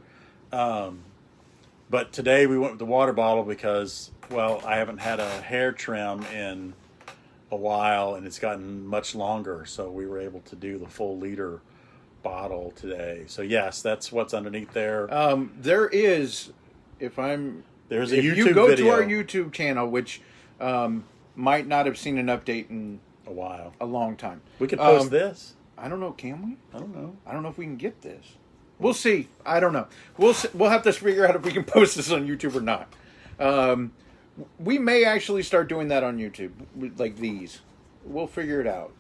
But today we went with the water bottle because, well, I haven't had a hair trim in a while, and it's gotten much longer. So we were able to do the full liter bottle today. So yes, that's what's underneath there.
There is,
There's a
if
YouTube
you go
video.
to our YouTube channel, which might not have seen an update in
A while.
a long time.
We could post this.
I don't know. Can we?
I don't know.
I don't know if we can get this. We'll see. I don't know. We'll have to figure out if we can post this on YouTube or not. We may actually start doing that on YouTube, like these. We'll figure it out.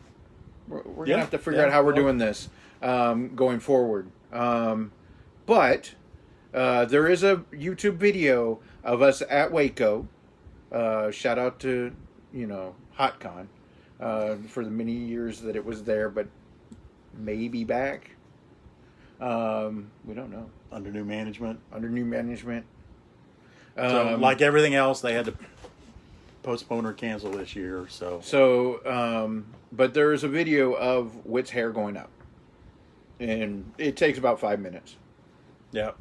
We're gonna have to figure out how we're doing this going forward. But there is a YouTube video of us at Waco. Shout out to HotCon for the many years that it was there, but maybe back. We don't know.
Under new management.
So,
like everything else, they had to postpone or cancel this year.
But there is a video of Wit's hair going up, and it takes about 5 minutes.
Yeah.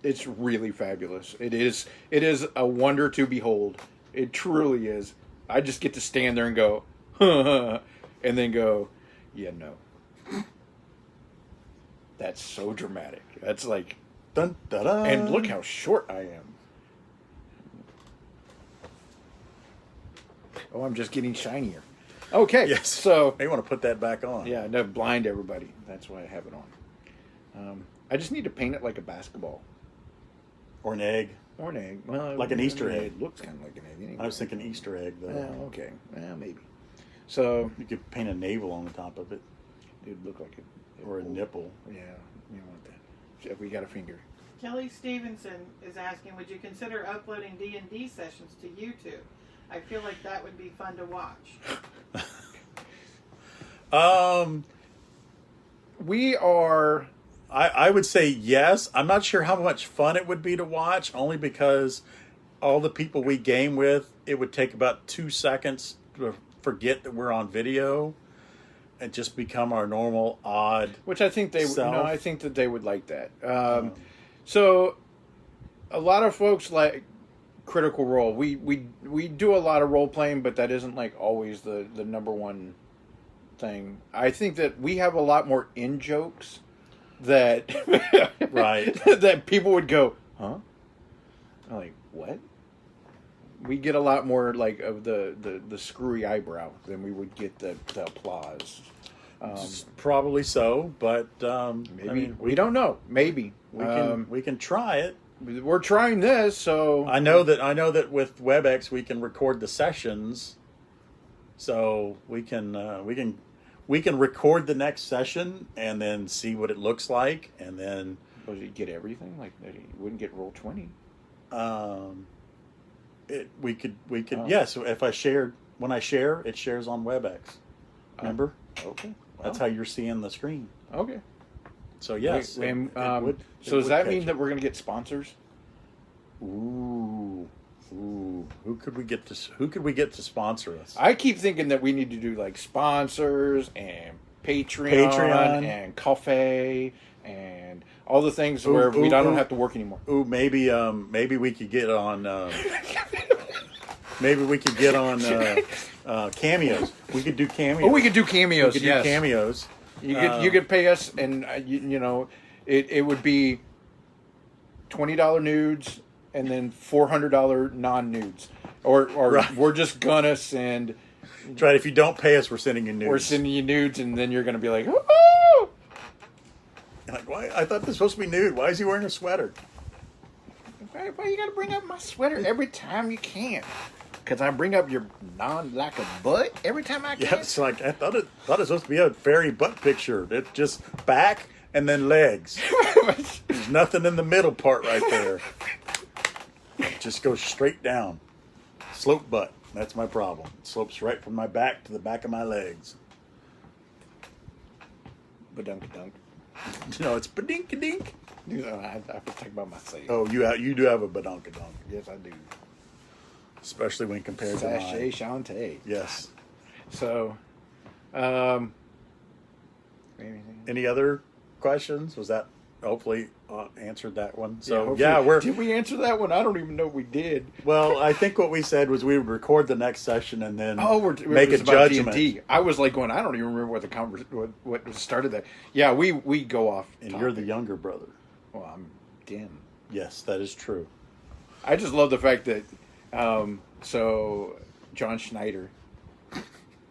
It's really fabulous. It is a wonder to behold. It truly is. I just get to stand there and go, and then go, yeah, no. That's so dramatic. That's like,
Dun, da, da.
and look how short I am. Oh, I'm just getting shinier. Okay,
Yes.
so
They want to put that back on.
yeah, no, blind everybody. That's why I have it on. I just need to paint it like a basketball
Or an egg.
or an egg. Well,
Like an Easter egg.
It looks kind of like an egg. Anyway.
I was thinking Easter egg, though.
Oh, okay. Well, maybe. So
You could paint a navel on the top of it.
it would look like it.
Or a nipple.
Yeah, you don't want that. We got a finger.
Kelly Stevenson is asking, would you consider uploading D&D sessions to YouTube? I feel like that would be fun to watch.
We are.
I would say yes. I'm not sure how much fun it would be to watch, only because all the people we game with, it would take about 2 seconds to forget that we're on video and just become our normal odd.
Which I think they.
Self.
No, I think that they would like that. So, a lot of folks like Critical Role. We do a lot of role playing, but that isn't like always the number one thing. I think that we have a lot more in jokes that
Right.
that people would go, huh? I'm like, what? We get a lot more like of the screwy eyebrow than we would get the applause.
Probably so, but
Maybe
I mean,
we don't know. Maybe
we can try it.
we're trying this. So
I know that with WebEx we can record the sessions, so we can record the next session and then see what it looks like, and then
would you get everything? Like you wouldn't get Roll20.
we could
Oh.
yes. If I shared when I share, it shares on WebEx. Remember?
Okay,
That's how you're seeing the screen.
okay.
So yes,
Wait,
it
so
would
does that mean
catch
that we're going to get sponsors?
it. Ooh. Who could we get to sponsor us?
I keep thinking that we need to do like sponsors and Patreon. And coffee and all the things where we don't have to work anymore.
Ooh, maybe we could get on. Maybe we could get on cameos. We could do cameos.
Oh, we could do cameos.
We could
yes.
do cameos.
You could pay us, and you know, it would be $20 nudes, and then $400 non-nudes, or
Right.
we're just gonna send.
That's right. If you don't pay us, we're sending you nudes.
We're sending you nudes, and then you're gonna be like, oh.
Like, why? I thought this was supposed to be nude. Why is he wearing a sweater?
Why you gotta bring up my sweater every time you can? Because I bring up your non-lack of butt every time I can.
Yeah, it's like I thought it was supposed to be a fairy butt picture. It's just back and then legs. There's nothing in the middle part right there. It just goes straight down. Slope butt. That's my problem. It slopes right from my back to the back of my legs.
Badunk-a-dunk.
No, it's badink-a-dink.
You know, I have to talk about myself.
Oh, you do have a badonkadonk.
Yes, I do.
Especially when compared to
Sachet
mine.
Shantae.
Yes.
So, anything?
Any other questions? Was that hopefully answered that one? So
hopefully- Did we answer that one? I don't even know if we did.
Well, I think what we said was we would record the next session and then make
it was
a
about
judgment.
D&D. I was like going, I don't even remember what the what started that. Yeah, we go off.
And
topic.
you're the younger brother.
Well, I'm dim.
Yes, that is true.
I just love the fact that, so John Schneider,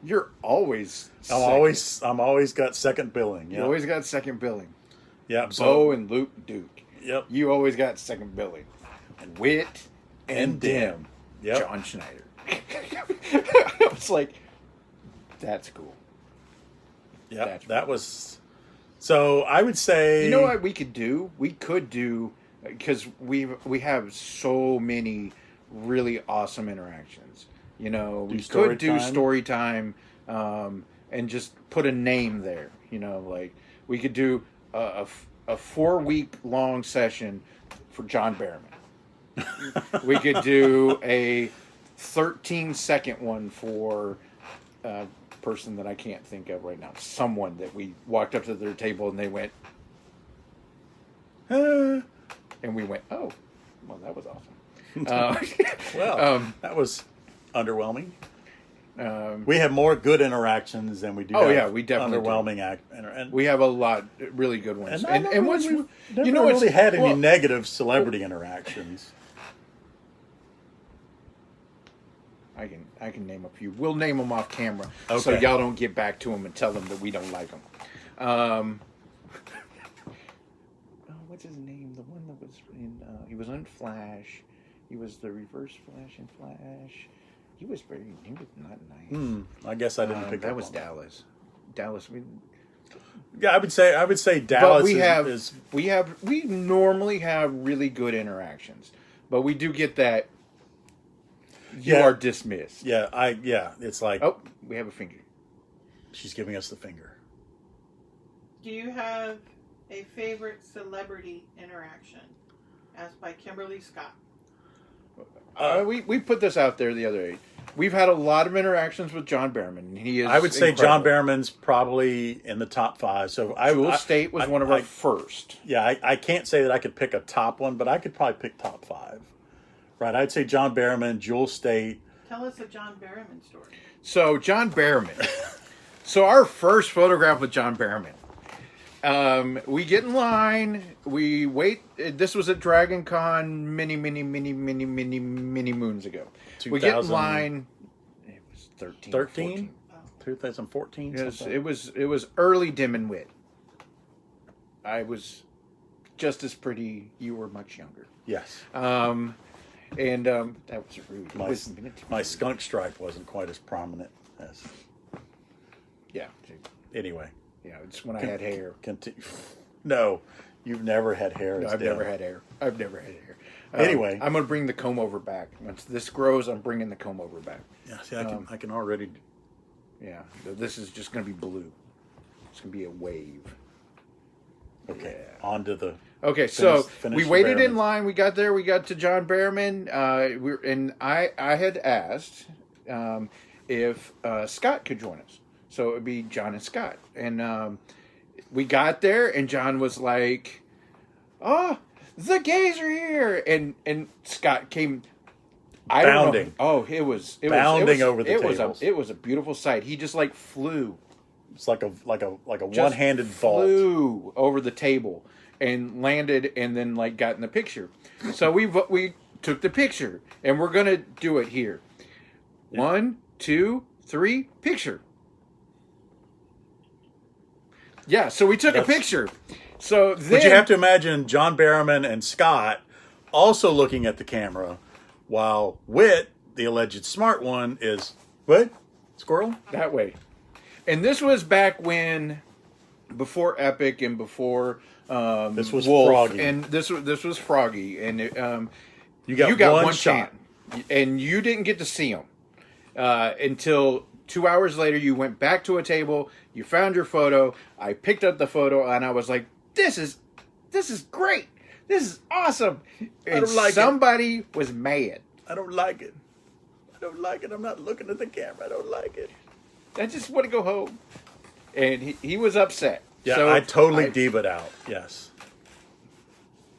you're always.
I'm always got second billing.
You
Yeah.
always got second billing.
Yeah.
Bo and Luke Duke.
Yep.
You always got second billing. And Wit and Dim.
Yep.
John Schneider. I was like, that's cool.
Yeah.
That's
That was. So I would say.
You know what we could do? We could do, because we have so many really awesome interactions. You know, we could do story time, and just put a name there. You know, like we could do a 4-week long session for John Behrman. We could do a 13-second one for a person that I can't think of right now. Someone that we walked up to their table and they went, and we went, oh, well, that was awesome.
that was underwhelming. We have more good interactions than we do.
Oh yeah, we definitely
underwhelming
do. We have a lot really good ones. And once
we've never really had any negative celebrity interactions.
I can name a few. We'll name them off camera,
okay.
So y'all don't get back to them and tell them that we don't like them. What's his name? The one that was in. He was on Flash. He was the Reverse Flash in Flash. He was not nice.
I guess I didn't pick
that.
That
was Dallas. Dallas.
Yeah, I would say Dallas.
But we normally have really good interactions, but we do get that. You are dismissed.
Yeah, it's like,
oh, we have a finger.
She's giving us the finger.
Do you have a favorite celebrity interaction? Asked by Kimberly Scott.
We put this out there the other day. We've had a lot of interactions with John Behrman. He is.
I would say
incredible.
John Behrman's probably in the top 5. So
Jewel State was one of our first.
Yeah, I can't say that I could pick a top one, but I could probably pick top 5. Right, I'd say John Behrman, Jewel State.
Tell us a John Behrman story.
So John Behrman. So our first photograph with John Behrman. We get in line. We wait. This was at Dragon Con many moons ago. We get in line. It was 13?
2014?
Yes, it was early Dim and Wit. I was just as pretty. You were much younger.
Yes.
And that was rude.
My skunk stripe wasn't quite as prominent as.
Yeah.
Anyway.
Yeah, it's when I had hair.
No, you've never had hair.
No, I've never had hair.
Anyway,
I'm going to bring the comb over back. Once this grows, I'm bringing the comb over back.
Yeah, see, I can already.
Yeah, this is just going to be blue. It's going to be a wave.
Okay,
yeah.
On to the.
Okay, so we waited in line. We got there. We got to John Behrman. I had asked if Scott could join us. So it would be John and Scott. And we got there, and John was like, "Oh, the gays are here!" And Scott came I don't
bounding.
know. Oh, it was
Bounding over the tables.
It was a beautiful sight. He just like flew.
It's like a
Just
one-handed vault.
Flew over the table and landed, and then like got in the picture. So we took the picture, and we're gonna do it here. 1, 2, 3, picture. Yeah, so we took a picture. So then,
but you have to imagine John Barrowman and Scott also looking at the camera, while Wit, the alleged smart one, is what? Squirrel?
That way. And this was back when, before Epic and before
This was
Wolf,
Froggy.
and this was Froggy, and
You got one shot.
chance, and you didn't get to see him until 2 hours later. You went back to a table, you found your photo. I picked up the photo, and I was like, "This is great. This is awesome." And
don't like it.
somebody was mad.
I don't like it. I don't like it. I'm not looking at the camera. I don't like it.
I just want to go home, and he was upset.
Yeah,
So
I totally diva it out. Yes.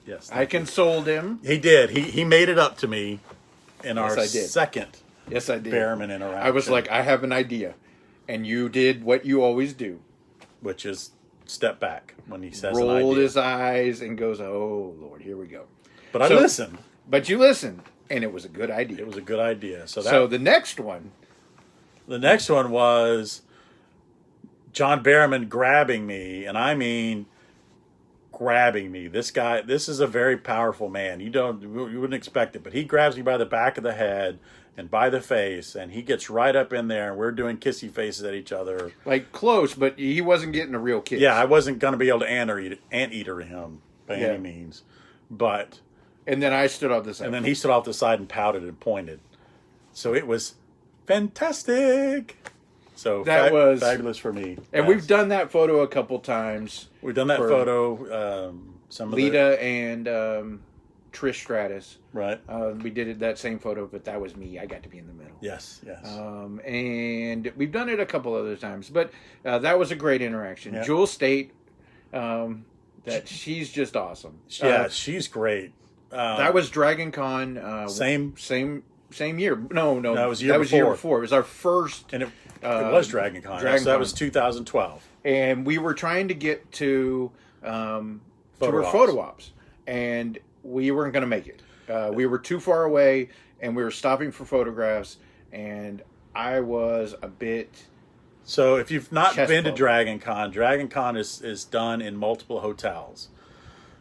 Yes.
I consoled him.
He did. He made it up to me in our
I did.
second
Yes, I did.
Behrman interaction.
I was like, I have an idea. And you did what you always do.
which is step back when he says
Rolled
an idea.
his eyes and goes, "Oh, Lord, here we go."
But I listened.
But you listened, and it was a good idea.
It was a good idea. So
the next one.
The next one was John Barrowman grabbing me, and I mean grabbing me. This is a very powerful man. You wouldn't expect it, but he grabs me by the back of the head and by the face, and he gets right up in there, and we're doing kissy faces at each other.
Like close, but he wasn't getting a real kiss.
Yeah, I wasn't going to be able to anteater him by any means. But
And then I stood off the side.
and then he stood off the side and pouted and pointed. So it was fantastic. So
That was
fabulous for me.
And
Yes.
we've done that photo a couple times.
We've done that
for
photo. Some of
Lita and Trish Stratus.
right.
We did that same photo, but that was me. I got to be in the middle.
Yes.
And we've done it a couple other times, but that was a great interaction.
Yeah.
Jewel State, that she's just awesome.
Yeah, she's great.
That was Dragon Con. Same year. No,
that was year before.
It was our first,
And it was Dragon Con.
Dragon
So that
Con.
was 2012.
and we were trying to get to her
ops.
photo ops, and we weren't going to make it. We were too far away, and we were stopping for photographs, and I was a bit.
So if you've not
Chest
been to
bump.
Dragon Con is done in multiple hotels.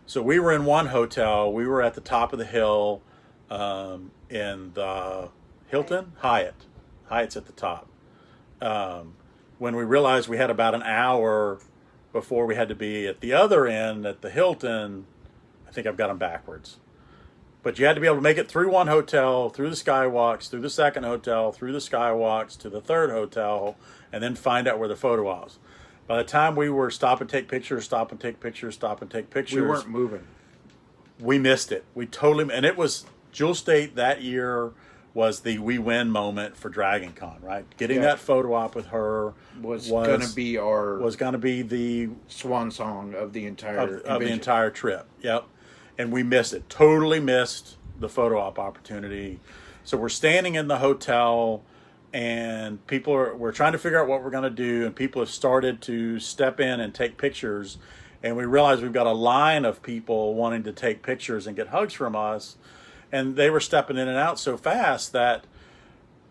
So we were in one hotel. We were at the top of the hill in the Hilton Hyatt. Hyatt's at the top. When we realized we had about an hour before we had to be at the other end at the Hilton, I think I've got them backwards. But you had to be able to make it through one hotel, through the skywalks, through the second hotel, through the skywalks to the third hotel, and then find out where the photo was. By the time we were stop and take pictures,
We weren't moving.
we missed it. We totally, and it was Jewel State that year was the we win moment for Dragon Con, right? Getting that photo op with her
Was going to be our
was going to be the
swan song of the entire
of the
convention.
entire trip. Yep. And we missed it. Totally missed the photo op opportunity. So we're standing in the hotel and we're trying to figure out what we're going to do, and people have started to step in and take pictures, and we realize we've got a line of people wanting to take pictures and get hugs from us, and they were stepping in and out so fast that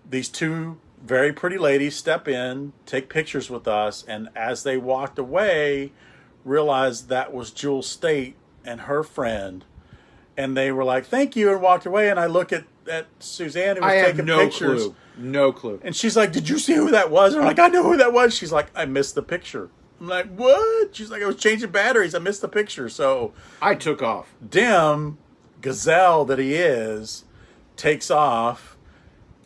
these two very pretty ladies step in, take pictures with us, and as they walked away, realized that was Jewel State and her friend, and they were like, "Thank you," and walked away. And I look at Suzanne, who was
I have
taking
no
pictures.
clue. No clue.
And she's like, "Did you see who that was?" And I'm like, "I know who that was." She's like, "I missed the picture." I'm like, "What?" She's like, "I was changing batteries. I missed the picture." So
I took off.
Dim, gazelle that he is, takes off,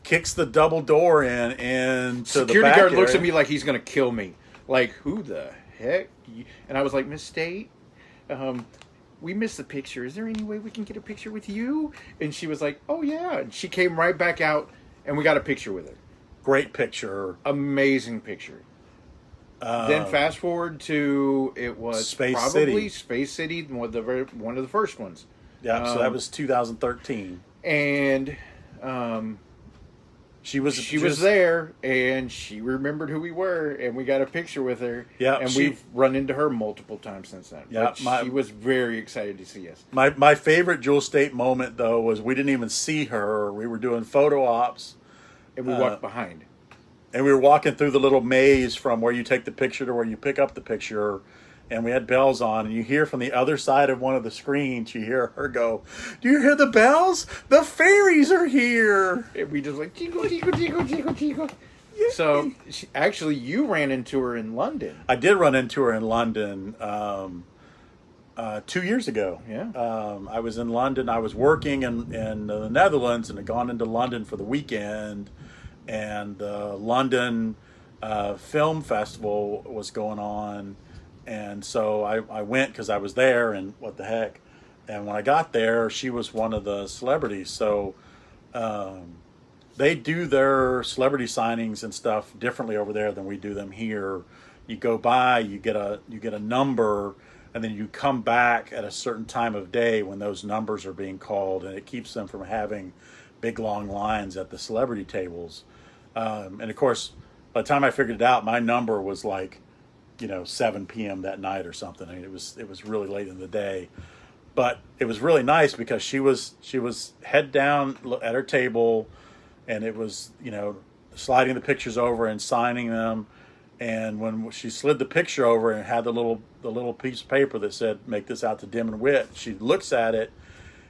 kicks the double door into the
Security
back
guard looks
area.
at me like he's going to kill me. Like, who the heck? And I was like, "Miss State, we missed the picture. Is there any way we can get a picture with you?" And she was like, "Oh, yeah." And she came right back out, and we got a picture with her.
Great picture.
Amazing picture. Then fast forward to, it was
Space
probably
City.
Space City, one of the first ones.
Yeah, so that was 2013.
And
She was
there, and she remembered who we were, and we got a picture with her.
Yeah,
and we've run into her multiple times since then.
Yeah,
she was very excited to see us.
My favorite Jewel State moment though was we didn't even see her. We were doing photo ops,
and we walked behind,
and we were walking through the little maze from where you take the picture to where you pick up the picture. And we had bells on, and you hear from the other side of one of the screens, you hear her go, "Do you hear the bells? The fairies are here!"
And we just like, jingle, jingle, jingle, jingle, jingle. So, actually, you ran into her in London.
I did run into her in London 2 years ago.
Yeah.
I was in London. I was working in the Netherlands and had gone into London for the weekend. And the London Film Festival was going on. And so I went because I was there, and what the heck. And when I got there, she was one of the celebrities. So they do their celebrity signings and stuff differently over there than we do them here. You go by, you get a number, and then you come back at a certain time of day when those numbers are being called, and it keeps them from having big long lines at the celebrity tables. And of course, by the time I figured it out, my number was like, 7 p.m. that night or something. I mean, it was really late in the day, but it was really nice because she was head down at her table, and it was, sliding the pictures over and signing them. And when she slid the picture over and had the little piece of paper that said, "Make this out to Dim and Wit," she looks at it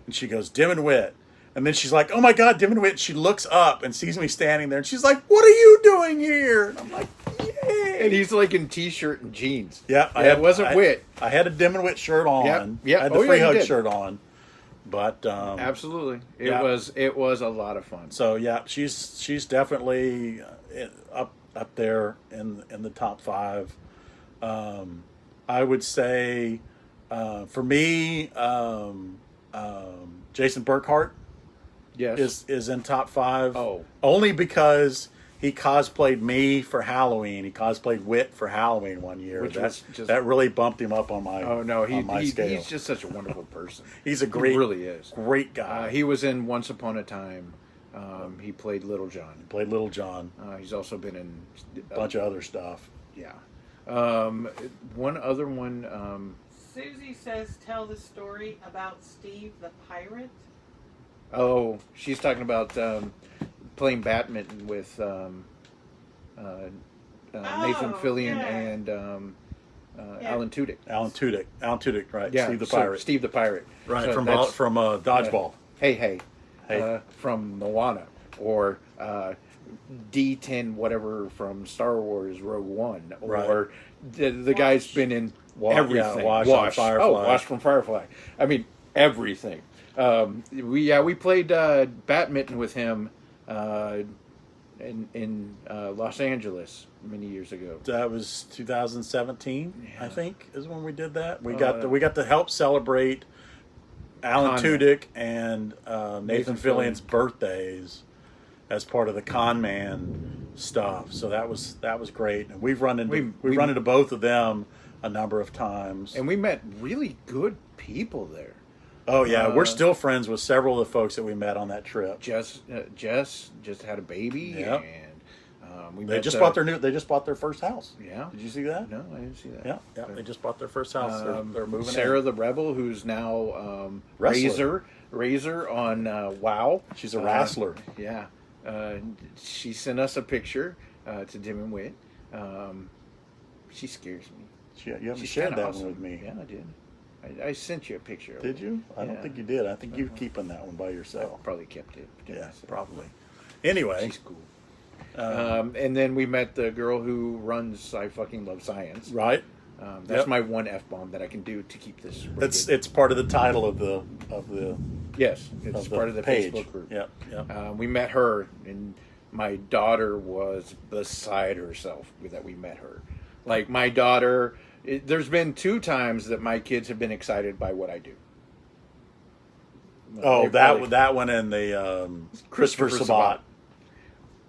and she goes, "Dim and Wit." And then she's like, "Oh my God, Dim and Wit." She looks up and sees me standing there, and she's like, "What are you doing here?" And I'm like, "Yay."
And he's like in t-shirt and jeans.
Yeah.
It wasn't Wit.
I had a Dim and Wit shirt on.
Yeah.
I had the Free Hug shirt on. But
absolutely. It was a lot of fun.
So yeah, she's definitely up there in the top 5. I would say for me, Jason Burkhart is in top 5.
Oh,
only because he cosplayed me for Halloween. He cosplayed Wit for Halloween one year. That really bumped him up on my scale.
He's just such a wonderful person.
He's a
he really is
great guy.
He was in Once Upon a Time. He played Little John. He's also been in
a bunch of other stuff.
Yeah. One other one.
Susie says, "Tell the story about Steve the pirate."
Oh, she's talking about playing badminton with Nathan Fillion and Alan Tudyk.
Alan Tudyk, right?
Yeah,
Steve the pirate.
Steve the pirate,
right? So from Dodgeball.
Hey. From Moana, or D10 whatever from Star Wars Rogue One, or the guy's been in everything.
Yeah, Wash Firefly.
Wash from Firefly. I mean everything. We played badminton with him in Los Angeles many years ago.
That was 2017, I think, is when we did that. We got to help celebrate Alan Tudyk and Nathan Fillion's birthdays as part of the Con Man stuff. So that was great. And we've run into both of them a number of times.
And we met really good people there.
Oh yeah, we're still friends with several of the folks that we met on that trip.
Jess just had a baby,
yep.
And
they just bought their first house.
Yeah,
did you see that?
No, I didn't see that.
Yeah, they just bought their first house. They're moving.
Sarah the Rebel, who's now Razor on WoW.
She's a wrestler.
Yeah, she sent us a picture to Dim and Wit. She scares me.
You haven't shared that one with me.
Yeah, I did. I sent you a picture of it.
Did you? I don't think you did. I think you're keeping that one by yourself.
I probably kept it.
Yeah, probably. Anyway.
She's cool. And then we met the girl who runs I Fucking Love Science.
Right.
That's my one F-bomb that I can do to keep this rated.
It's part of the title of the
Yes, it's part of the
page.
Facebook group.
Yeah.
We met her, and my daughter was beside herself that we met her. Like, my daughter... there's been 2 times that my kids have been excited by what I do.
That one and the Christopher Sabat.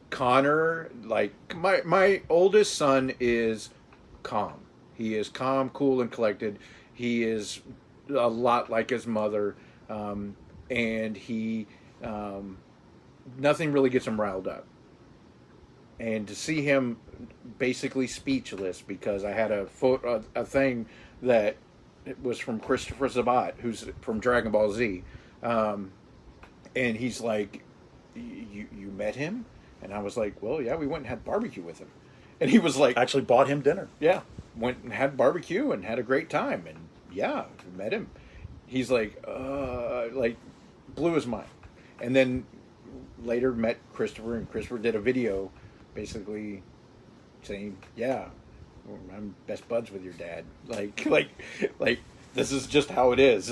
Connor, like my oldest son is calm. He is calm, cool, and collected. He is a lot like his mother, and he nothing really gets him riled up. And to see him basically speechless because I had a thing that was from Christopher Sabat, who's from Dragon Ball Z, and he's like, "You met him?" And I was like, "Well, yeah, we went and had barbecue with him." And he was like,
Actually bought him dinner.
"Yeah, went and had barbecue and had a great time." And yeah, met him. He's like blew his mind. And then later met Christopher, and Christopher did a video basically saying, "Yeah, I'm best buds with your dad." Like this is just how it is.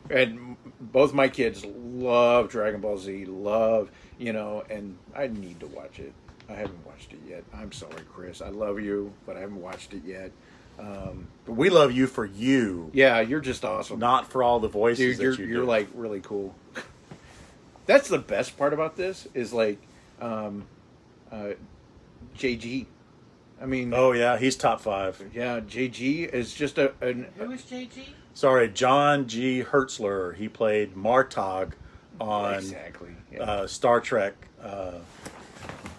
And both my kids love Dragon Ball Z, and I need to watch it. I haven't watched it yet. I'm sorry, Chris. I love you, but I haven't watched it yet.
But we love you for you.
Yeah, you're just awesome.
Not for all the voices
Dude,
that you
you're
do.
like really cool. That's the best part about this is like JG. I mean,
Oh yeah, he's top 5.
yeah, JG is just
Who is JG?
Sorry, John G. Hertzler. He played Martog on
exactly. Yeah.
Star Trek,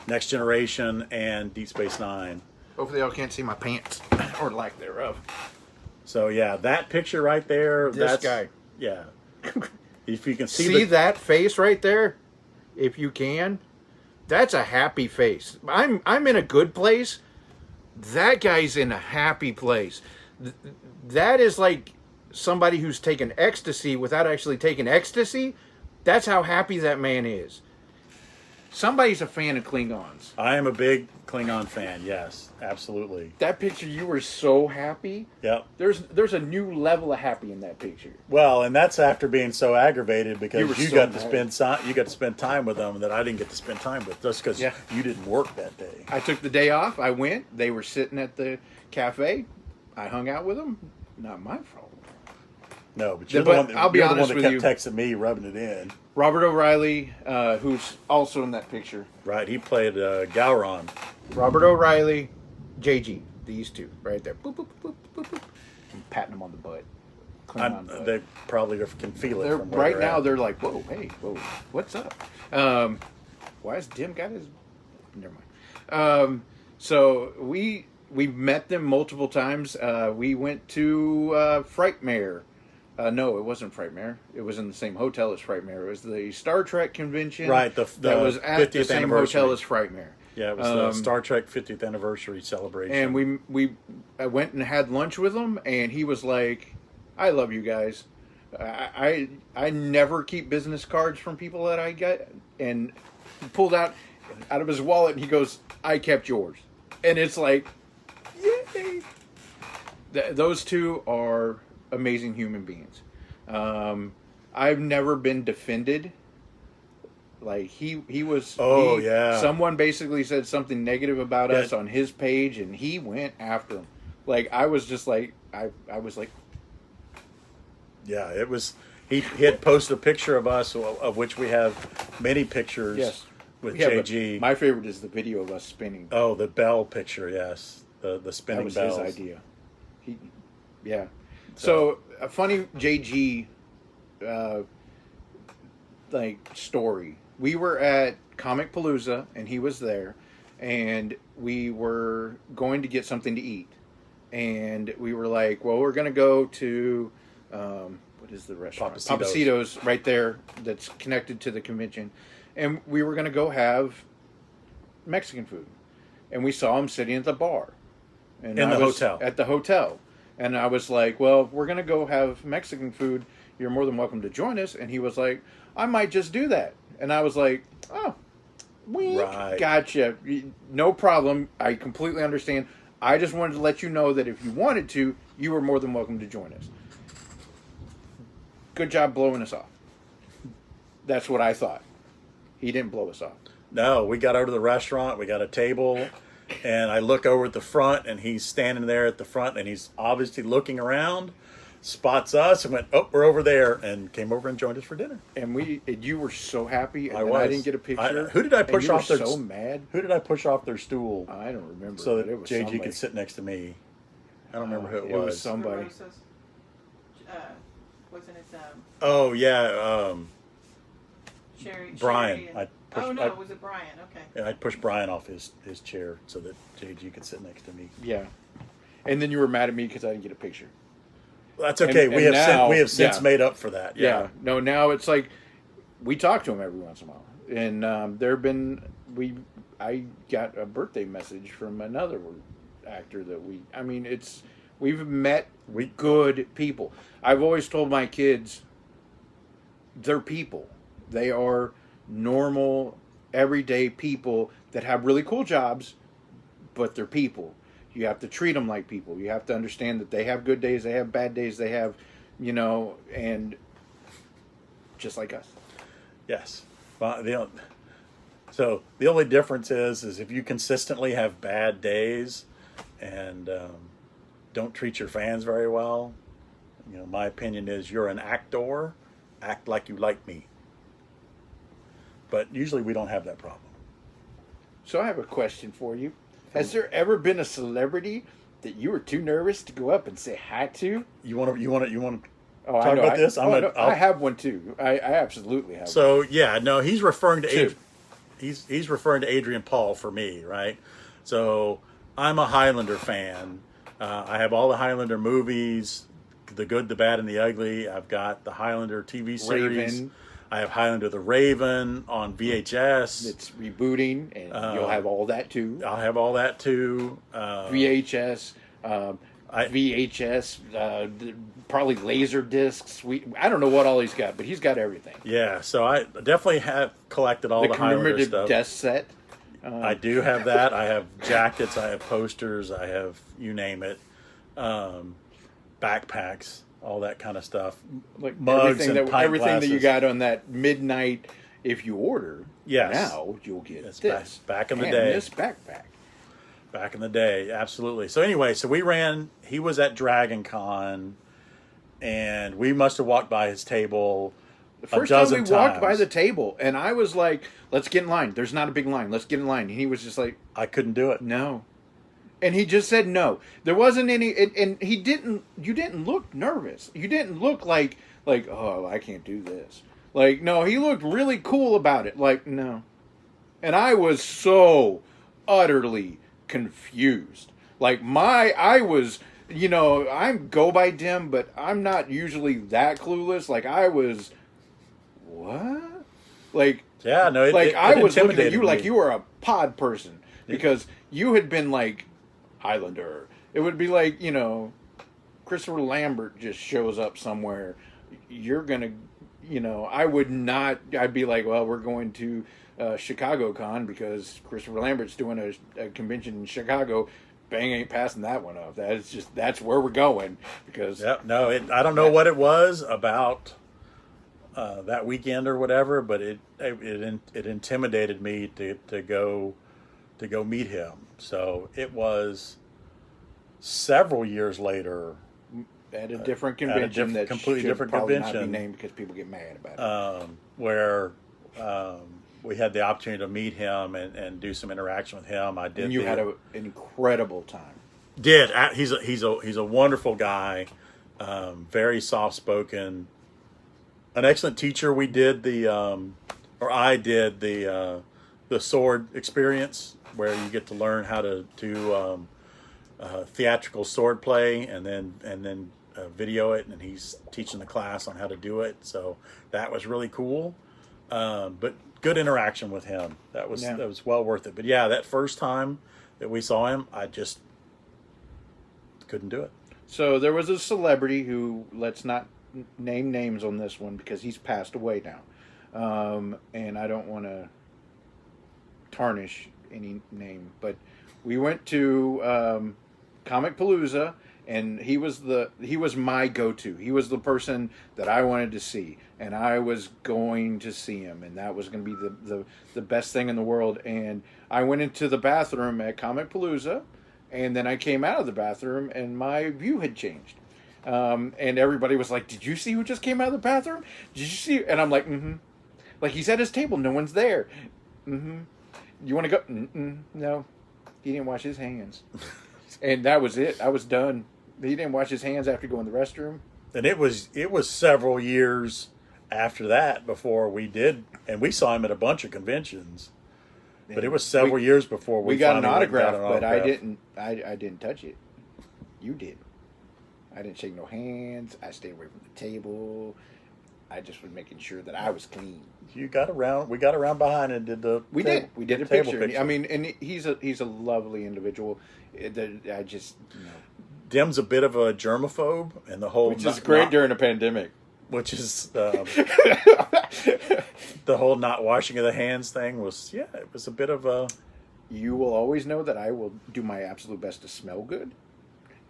Next Generation, and Deep Space Nine.
Hopefully, y'all can't see my pants or lack thereof.
So yeah, that picture right there.
This
that's
guy.
Yeah. If you can
See that face right there, if you can, that's a happy face. I'm in a good place. That guy's in a happy place. That is like somebody who's taken ecstasy without actually taking ecstasy. That's how happy that man is. Somebody's a fan of Klingons.
I am a big Klingon fan. Yes, absolutely.
That picture, you were so happy.
Yep.
There's a new level of happy in that picture.
Well, and that's after being so aggravated because
were
you
so
got
mad.
to spend time with them that I didn't get to spend time with just because
Yeah.
you didn't work that day.
I took the day off. I went. They were sitting at the cafe. I hung out with them. Not my fault.
No, but you're
But
the one that,
I'll be
you're the
honest
one that
with
kept texting me, rubbing it in.
Robert O'Reilly, who's also in that picture.
Right, he played Gowron.
Robert O'Reilly, JG. These two right there. Boop, boop, boop, boop, boop. I'm patting them on the butt. Klingon butt.
They probably can feel it.
They're
from where
right
they're
now.
at.
They're like, whoa, hey, whoa, what's up? Why has Dim got his? Never mind. So we met them multiple times. We went to Frightmare. No, it wasn't Frightmare. It was in the same hotel as Frightmare. It was the Star Trek convention.
Right, the
that was at the
50th
same
anniversary.
hotel as Frightmare.
Yeah, it was the Star Trek 50th anniversary celebration.
And I went and had lunch with him, and he was like, "I love you guys. I never keep business cards from people that I get." And he pulled out of his wallet, and he goes, "I kept yours." And it's like, yay! Those two are amazing human beings. I've never been defended. Like he was.
Yeah.
Someone basically said something negative about us on his page, and he went after him. Like I was just like I was like.
Yeah, it was. He had posted a picture of us, of which we have many pictures.
Yes.
With
Yeah, but
JG.
my favorite is the video of us spinning.
Oh, the bell picture. Yes, the spinning
That was
bells.
his idea. Yeah. So a funny JG, story. We were at Comic Palooza, and he was there, and we were going to get something to eat, and we were like, well, we're going to go to what is the restaurant?
Pappasito's.
Right there. That's connected to the convention, and we were going to go have Mexican food, and we saw him sitting at the bar, and
In the hotel.
At the hotel. And I was like, well, we're going to go have Mexican food. You're more than welcome to join us. And he was like, I might just do that. And I was like, oh, wink.
Right.
Gotcha. No problem. I completely understand. I just wanted to let you know that if you wanted to, you were more than welcome to join us. Good job blowing us off. That's what I thought. He didn't blow us off.
No, we got over to the restaurant. We got a table. And I look over at the front, and he's standing there at the front, and he's obviously looking around, spots us, and went, oh, we're over there, and came over and joined us for dinner.
And you were so happy, and
I
then
was.
I didn't get a picture.
Who did I
and
push
you
off
were
their?
so mad.
Who did I push off their stool
I don't remember.
so
but
that
it was
JG
somebody.
could sit next to me? I don't remember who it
It was
was.
somebody.
Rosa's, wasn't it
Oh yeah,
Sherry?
Brian.
Sherry and,
I
Oh no, was it Brian? Okay.
Yeah, I'd push Brian off his chair so that JG could sit next to me.
Yeah. And then you were mad at me because I didn't get a picture.
That's okay.
And
we have since
yeah.
made up for that.
Yeah. No, now it's like we talk to him every once in a while, and I got a birthday message from another actor that we've met good people. I've always told my kids they're people. They are normal, everyday people that have really cool jobs, but they're people. You have to treat them like people. You have to understand that they have good days, they have bad days, they have, and just like us.
Yes. Well, so the only difference is if you consistently have bad days and don't treat your fans very well, my opinion is you're an actor. Act like you like me. But usually we don't have that problem.
So I have a question for you. Has there ever been a celebrity that you were too nervous to go up and say hi to?
You want to
talk
about this?
I have one too. I absolutely have.
So yeah, no, he's referring to he's referring to Adrian Paul for me, right? So I'm a Highlander fan. I have all the Highlander movies, the good, the bad, and the ugly. I've got the Highlander TV series.
Raven.
I have Highlander the Raven on VHS.
It's rebooting, and you'll have all that too.
I'll have all that too.
VHS, probably laser discs. I don't know what all he's got, but he's got everything.
Yeah, so I definitely have collected all the Highlander stuff.
Death set.
I do have that. I have jackets. I have posters. I have you name it. Backpacks. All that kind of stuff,
like
mugs and pint
everything
glasses.
that you got on that midnight. If you order,
yes,
now you'll get
it's
this.
Back in the day,
this backpack.
Back in the day, absolutely. So anyway, we ran. He was at Dragon Con, and we must have walked by his table.
The first time we walked by the table, and I was like, "Let's get in line." There's not a big line. Let's get in line. And he was just like,
"I couldn't do it."
No. And he just said no. There wasn't any, and he didn't. You didn't look nervous. You didn't look like oh, I can't do this. Like no, he looked really cool about it. Like no, and I was so utterly confused. Like I was, I'm go by dim, but I'm not usually that clueless. Like I was, what? Like
yeah, no,
I was looking at you
me.
like you were a pod person because you had been like. Highlander. It would be like, Christopher Lambert just shows up somewhere. You're going to, I would not, I'd be like, well, we're going to Chicago Con because Christopher Lambert's doing a convention in Chicago. Bang, ain't passing that one off. That's where we're going because.
Yep, no, I don't know what it was about that weekend or whatever, but it intimidated me to go meet him. So it was several years later
at a different convention that
completely
should
different
probably
convention
not be named because people get mad about it.
Where we had the opportunity to meet him and do some interaction with him. I did.
And you had an incredible time.
Did he's a wonderful guy, very soft spoken, an excellent teacher. We did I did the sword experience. Where you get to learn how to do theatrical sword play and then video it, and he's teaching the class on how to do it. So that was really cool. But good interaction with him. That was well worth it. But yeah, that first time that we saw him, I just couldn't do it.
So there was a celebrity who, let's not name names on this one because he's passed away now, and I don't want to tarnish any name, but we went to Comic Palooza, and he was my go-to. He was the person that I wanted to see, and I was going to see him, and that was going to be the best thing in the world. And I went into the bathroom at Comic Palooza, and then I came out of the bathroom, and my view had changed. And everybody was like, "Did you see who just came out of the bathroom? Did you see?" And I'm like, "Mm-hmm." Like he's at his table, no one's there. Mm-hmm. You want to go? Mm-mm, no. He didn't wash his hands. And that was it. I was done. He didn't wash his hands after going to the restroom.
And it was several years after that before we did, and we saw him at a bunch of conventions. But it was several years before
we got an
finally went and
autograph,
got an
but
autograph.
I didn't touch it. You did. I didn't shake no hands. I stayed away from the table. I just was making sure that I was clean.
You got around. We got around behind and did the.
We
table,
did. We did a
table
picture. I mean, and he's a lovely individual. I just
Dim's a bit of a germaphobe, and the whole
which is great during a pandemic.
Which is the whole not washing of the hands thing was it was a bit of a.
You will always know that I will do my absolute best to smell good,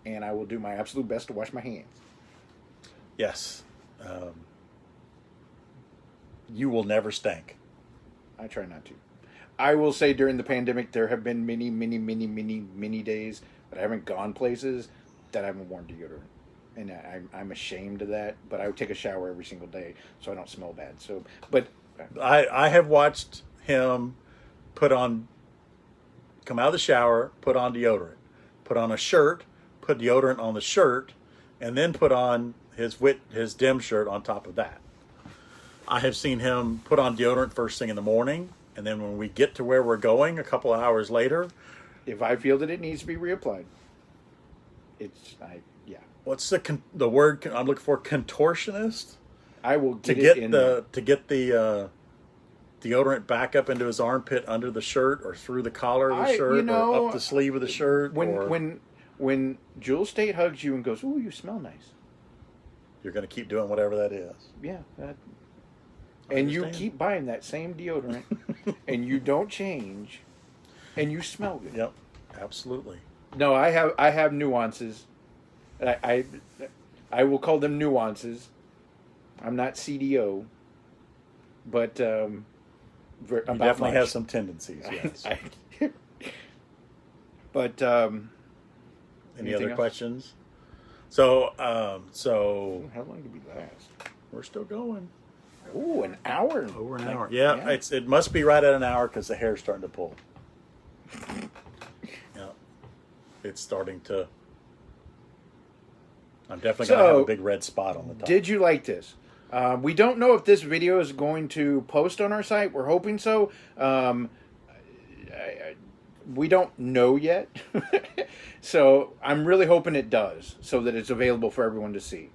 and I will do my absolute best to wash my hands.
Yes. You will never stink.
I try not to. I will say during the pandemic, there have been many days that I haven't gone places that I haven't worn deodorant. And I'm ashamed of that, but I would take a shower every single day so I don't smell bad. So, but
I have watched him come out of the shower, put on deodorant, put on a shirt, put deodorant on the shirt, and then put on his Dim shirt on top of that. I have seen him put on deodorant first thing in the morning, and then when we get to where we're going a couple of hours later,
if I feel that it needs to be reapplied,
What's the word I'm looking for? Contortionist.
I will
to get the deodorant back up into his armpit under the shirt or through the collar of the shirt or up the sleeve of the shirt.
When Jewel State hugs you and goes, "Ooh, you smell nice,"
you're going to keep doing whatever that is.
Yeah, and you keep buying that same deodorant, and you don't change, and you smell good.
Yep, absolutely.
No, I have nuances. I will call them nuances. I'm not CDO, but
you definitely have some tendencies. Yes.
But
any other questions? So
how long did we last?
We're still going.
Oh, an hour.
Over an hour. Yeah, it must be right at an hour because the hair's starting to pull. Yeah, it's starting to. I'm definitely going to have a big red spot on the top.
Did you like this? We don't know if this video is going to post on our site. We're hoping so. We don't know yet. So I'm really hoping it does so that it's available for everyone to see.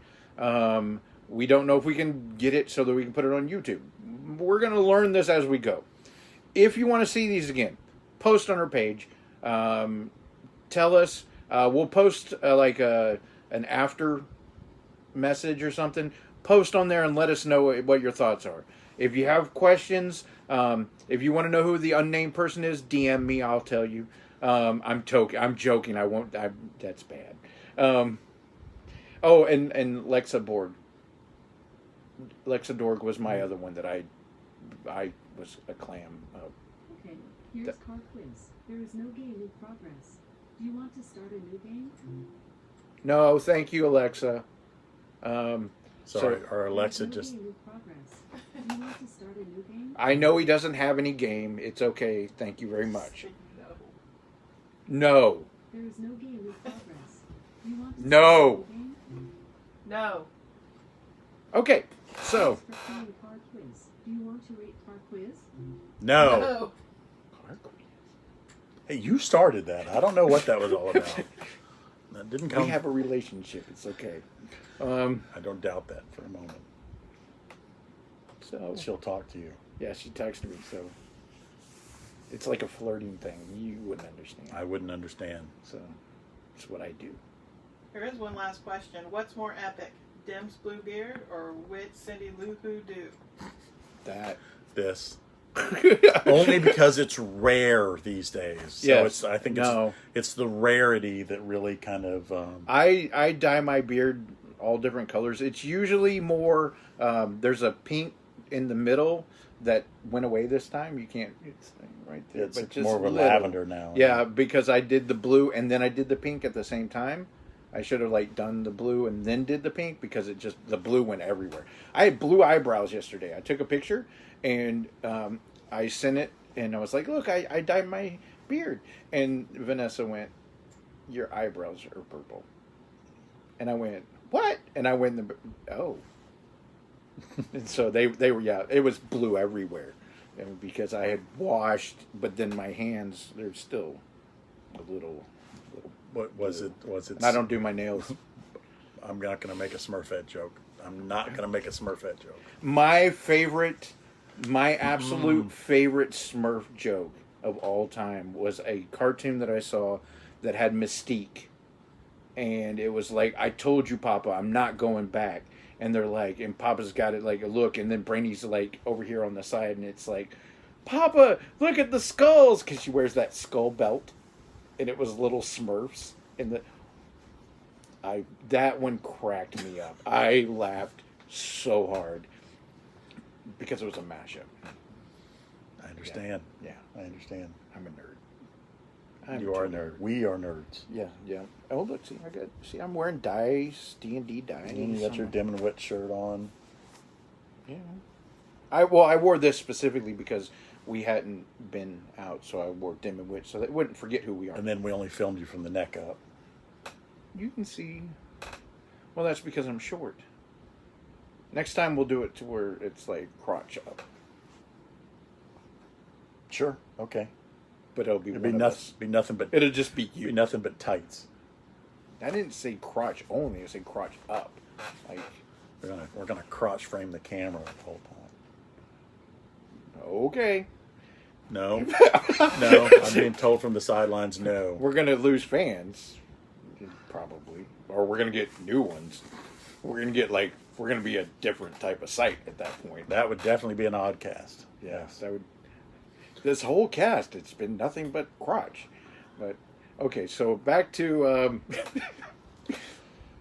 We don't know if we can get it so that we can put it on YouTube. We're going to learn this as we go. If you want to see these again, post on our page. Tell us. We'll post an after message or something. Post on there and let us know what your thoughts are. If you have questions, if you want to know who the unnamed person is, DM me. I'll tell you. I'm joking. I won't. That's bad. And Lexa Borg. Lexa Dorg was my other one that I was a clam of.
Okay, here's car quiz. There is no game in progress. Do you want to start a new game?
No, thank you, Alexa.
Sorry, our Alexa just.
Do you want to start a new game?
I know he doesn't have any game. It's okay. Thank you very much. No.
There is no game in progress. Do you want to
No.
start a new game?
No.
Okay, so.
Thanks for playing car quiz. Do you want to rate car quiz?
No. Hey, you started that. I don't know what that was all about. That didn't come.
We have a relationship. It's okay.
I don't doubt that for a moment.
So
She'll talk to you.
yeah, she texted me. So it's like a flirting thing. You wouldn't understand.
I wouldn't understand.
So it's what I do.
There is one last question. What's more epic, Dim's Blue Beard or Wit Cindy Lou Who Do?
This. Only because it's rare these days. So
Yes.
I think
No.
it's the rarity that really kind of.
I dye my beard all different colors. It's usually more. There's a pink in the middle that went away this time. You can't. It's right there.
It's
but just
more of a
little.
lavender now.
Yeah, because I did the blue and then I did the pink at the same time. I should have done the blue and then did the pink because the blue went everywhere. I had blue eyebrows yesterday. I took a picture and I sent it and I was like, look, I dyed my beard. And Vanessa went, your eyebrows are purple. And I went, what? And I went, oh. And so they were, yeah, it was blue everywhere. And because I had washed, but then my hands, they're still a little
What was it? Was it?
and I don't do my nails.
I'm not going to make a Smurfette joke. I'm not going to make a Smurfette joke.
My absolute favorite Smurf joke of all time was a cartoon that I saw that had Mystique. And it was like, I told you, Papa, I'm not going back. And they're like, and Papa's got it like a look, and then Brainy's like over here on the side, and it's like, Papa, look at the skulls, because she wears that skull belt, and it was little Smurfs, and that one cracked me up. I laughed so hard because it was a mashup.
I understand.
Yeah,
I understand.
I'm a nerd.
You are a nerd. We are nerds.
Yeah, yeah. Oh, look, see, I'm wearing dice, D&D dice.
And you got your Dim and Wit shirt on.
Yeah. I wore this specifically because we hadn't been out, so I wore Dim and Wit so they wouldn't forget who we are.
And then we only filmed you from the neck up.
You can see. Well, that's because I'm short. Next time we'll do it to where it's like crotch up.
Sure. Okay.
But it'll be
It'd
one
be
of
nothing.
us.
Be nothing but.
It'll just be
Be
you.
nothing but tights.
I didn't say crotch only. I said crotch up. Like,
We're gonna crotch frame the camera the whole time.
okay.
No. No. I'm being told from the sidelines. No.
We're gonna lose fans, probably, or we're gonna get new ones. We're gonna be a different type of site at that point.
That would definitely be an odd cast.
Yes, that would. This whole cast, it's been nothing but crotch. But okay, so back to.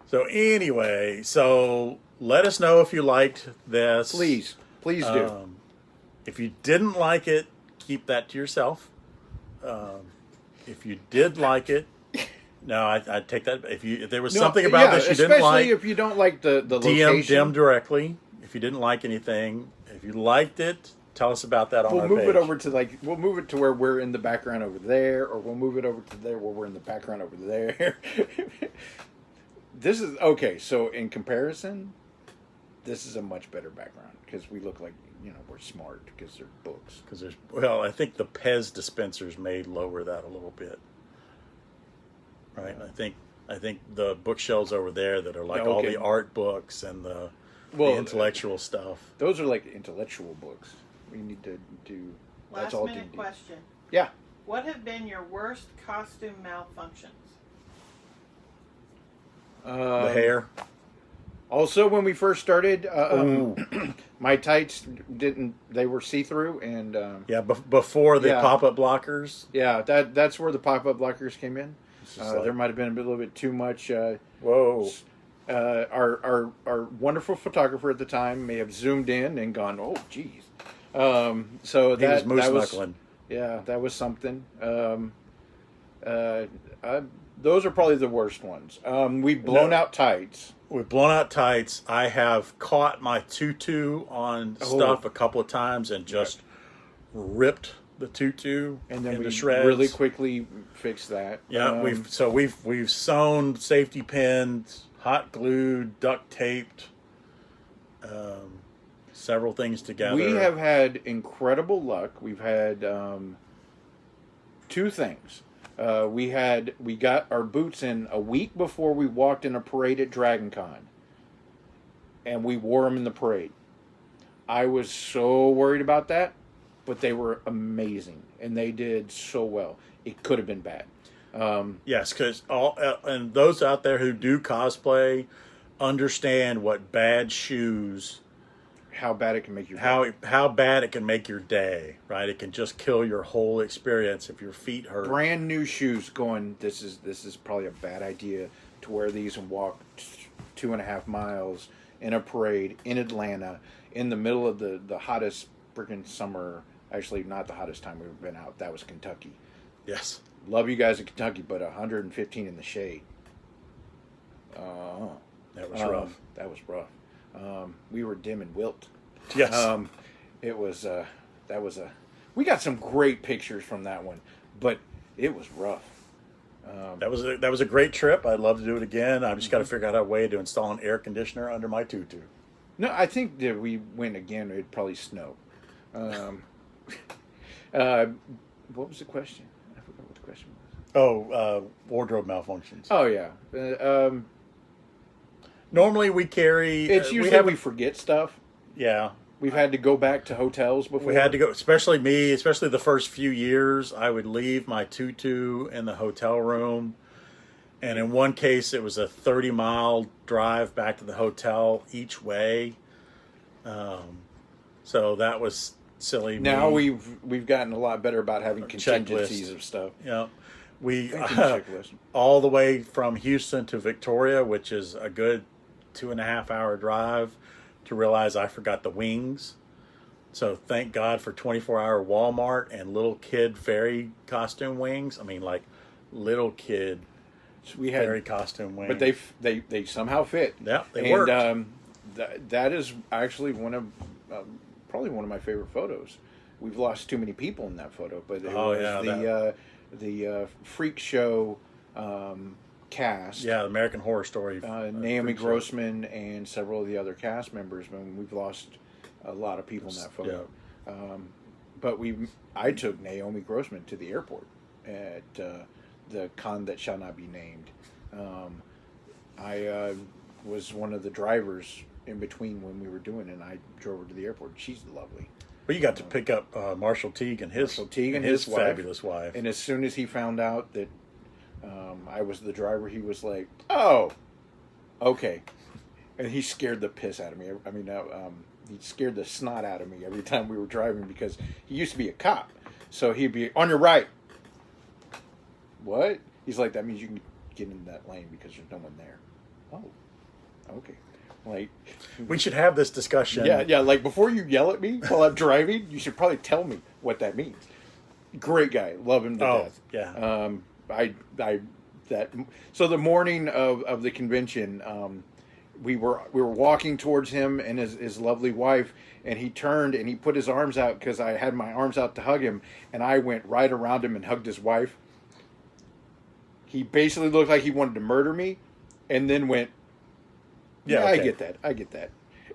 So anyway, let us know if you liked this.
Please do.
If you didn't like it, keep that to yourself. If you did like it, no, I take that. If there was something about this you didn't like,
especially if you don't like the
DM
location.
them directly. If you didn't like anything, if you liked it, tell us about that on
We'll
our
move
page.
it over to we'll move it to where we're in the background over there, or we'll move it over to there where we're in the background over there. This is okay. So in comparison, this is a much better background because we look like we're smart because they're books.
Because I think the Pez dispensers may lower that a little bit, right? I think the bookshelves over there that are like all
Okay.
the art books and the intellectual stuff.
Those are like intellectual books. We need to do. That's
Last
all
minute
D&D.
question.
Yeah.
What have been your worst costume malfunctions?
The hair.
Also, when we first started, my tights they were see-through, and
Before the
Yeah.
pop-up blockers.
yeah, that's where the pop-up blockers came in.
It's just like,
There might have been a little bit too much.
whoa.
Our wonderful photographer at the time may have zoomed in and gone, "Oh, geez." So
He was
that
moose
was
knuckling.
yeah, that was something. Those are probably the worst ones. We've blown out tights.
We've blown out tights. I have caught my tutu on stuff a couple of times and just ripped the tutu
And then
into
we
shreds.
really quickly fixed that.
Yeah, we've sewn safety pins, hot glued, duct taped, several things together.
We have had incredible luck. We've had two things. We got our boots in a week before we walked in a parade at Dragon Con, and we wore them in the parade. I was so worried about that, but they were amazing, and they did so well. It could have been bad.
Yes, because and those out there who do cosplay understand what bad shoes,
How bad it can make you.
how bad it can make your day. Right, it can just kill your whole experience if your feet hurt.
Brand new shoes going, this is probably a bad idea to wear these and walk 2.5 miles in a parade in Atlanta in the middle of the hottest freaking summer. Actually, not the hottest time we've been out. That was Kentucky.
Yes.
Love you guys in Kentucky, but 115 in the shade.
That was rough.
That was rough. We were dim and wilt.
Yes.
It was we got some great pictures from that one, but it was rough.
That was a great trip. I'd love to do it again. I just got to figure out a way to install an air conditioner under my tutu.
No, I think that we went again. It'd probably snow. Uh, what was the question? I forgot what the question was.
Oh, wardrobe malfunctions.
Oh yeah.
Normally we carry.
It's usually we forget stuff.
Yeah.
We've had to go back to hotels before.
We had to go, especially me, especially the first few years. I would leave my tutu in the hotel room. And in one case, it was a 30-mile drive back to the hotel each way. So that was silly.
Now we've gotten a lot better about having contingencies of stuff.
Yeah. We
Checklist.
all the way from Houston to Victoria, which is a good 2.5-hour drive, to realize I forgot the wings. So thank God for 24-hour Walmart and little kid fairy costume wings. I mean, like little kid fairy costume wings.
But they somehow fit.
Yeah, they worked.
That is actually probably one of my favorite photos. We've lost too many people in that photo, but it was the freak show cast.
Yeah, the American Horror Story.
Naomi Grossman and several of the other cast members. We've lost a lot of people in that photo. Yeah. But I took Naomi Grossman to the airport at the con that shall not be named. I was one of the drivers in between when we were doing it, and I drove her to the airport. She's lovely.
But you got to pick up Marshall Teague and his fabulous wife.
And as soon as he found out that I was the driver, he was like, "Oh, okay." And he scared the piss out of me. I mean, he scared the snot out of me every time we were driving because he used to be a cop. So he'd be, "On your right." What? He's like, "That means you can get in that lane because there's no one there." Oh, okay. Like,
we should have this discussion.
Yeah. Like, before you yell at me while I'm driving, you should probably tell me what that means. Great guy, love him to death.
Yeah.
So the morning of the convention, we were walking towards him and his lovely wife, and he turned and he put his arms out because I had my arms out to hug him, and I went right around him and hugged his wife. He basically looked like he wanted to murder me, and then went, "Yeah, okay. I get that."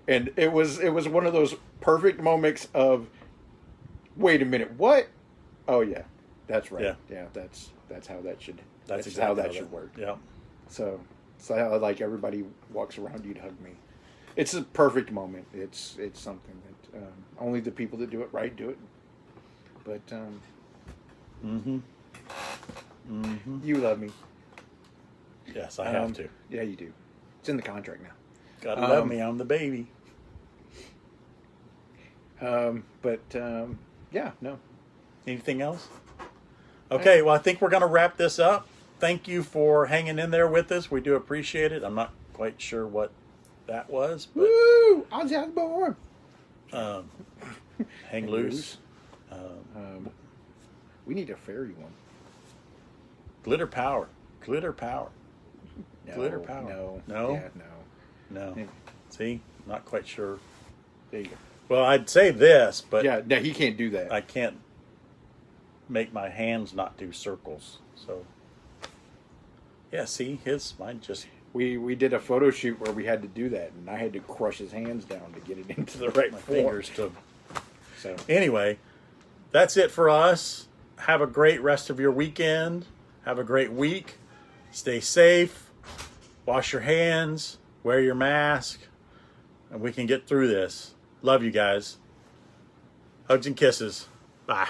And it was one of those perfect moments of, wait a minute, what? Oh yeah, that's right. Yeah, that's how that should. That's exactly how that should work.
Yeah.
So how, like, everybody walks around you to hug me. It's a perfect moment. It's something that only the people that do it right do it. But you love me.
Yes, I have to.
Yeah, you do. It's in the contract now.
Gotta love me. I'm the baby.
Yeah, no.
Anything else? Okay, well, I think we're going to wrap this up. Thank you for hanging in there with us. We do appreciate it. I'm not quite sure what that was. But,
woo! Ozzy Osbourne!
Hang loose.
We need a fairy one.
Glitter power.
No,
Glitter power.
No.
Yeah, no.
Yeah.
See? Not quite sure.
There you go.
Well, I'd say this, but
yeah, no, he can't do that.
I can't make my hands not do circles. So, yeah, see, mine just...
We did a photo shoot where we had to do that, and I had to crush his hands down to get it into the right
fingers to...
So
anyway, that's it for us. Have a great rest of your weekend. Have a great week. Stay safe. Wash your hands. Wear your mask. And we can get through this. Love you guys. Hugs and kisses. Bye.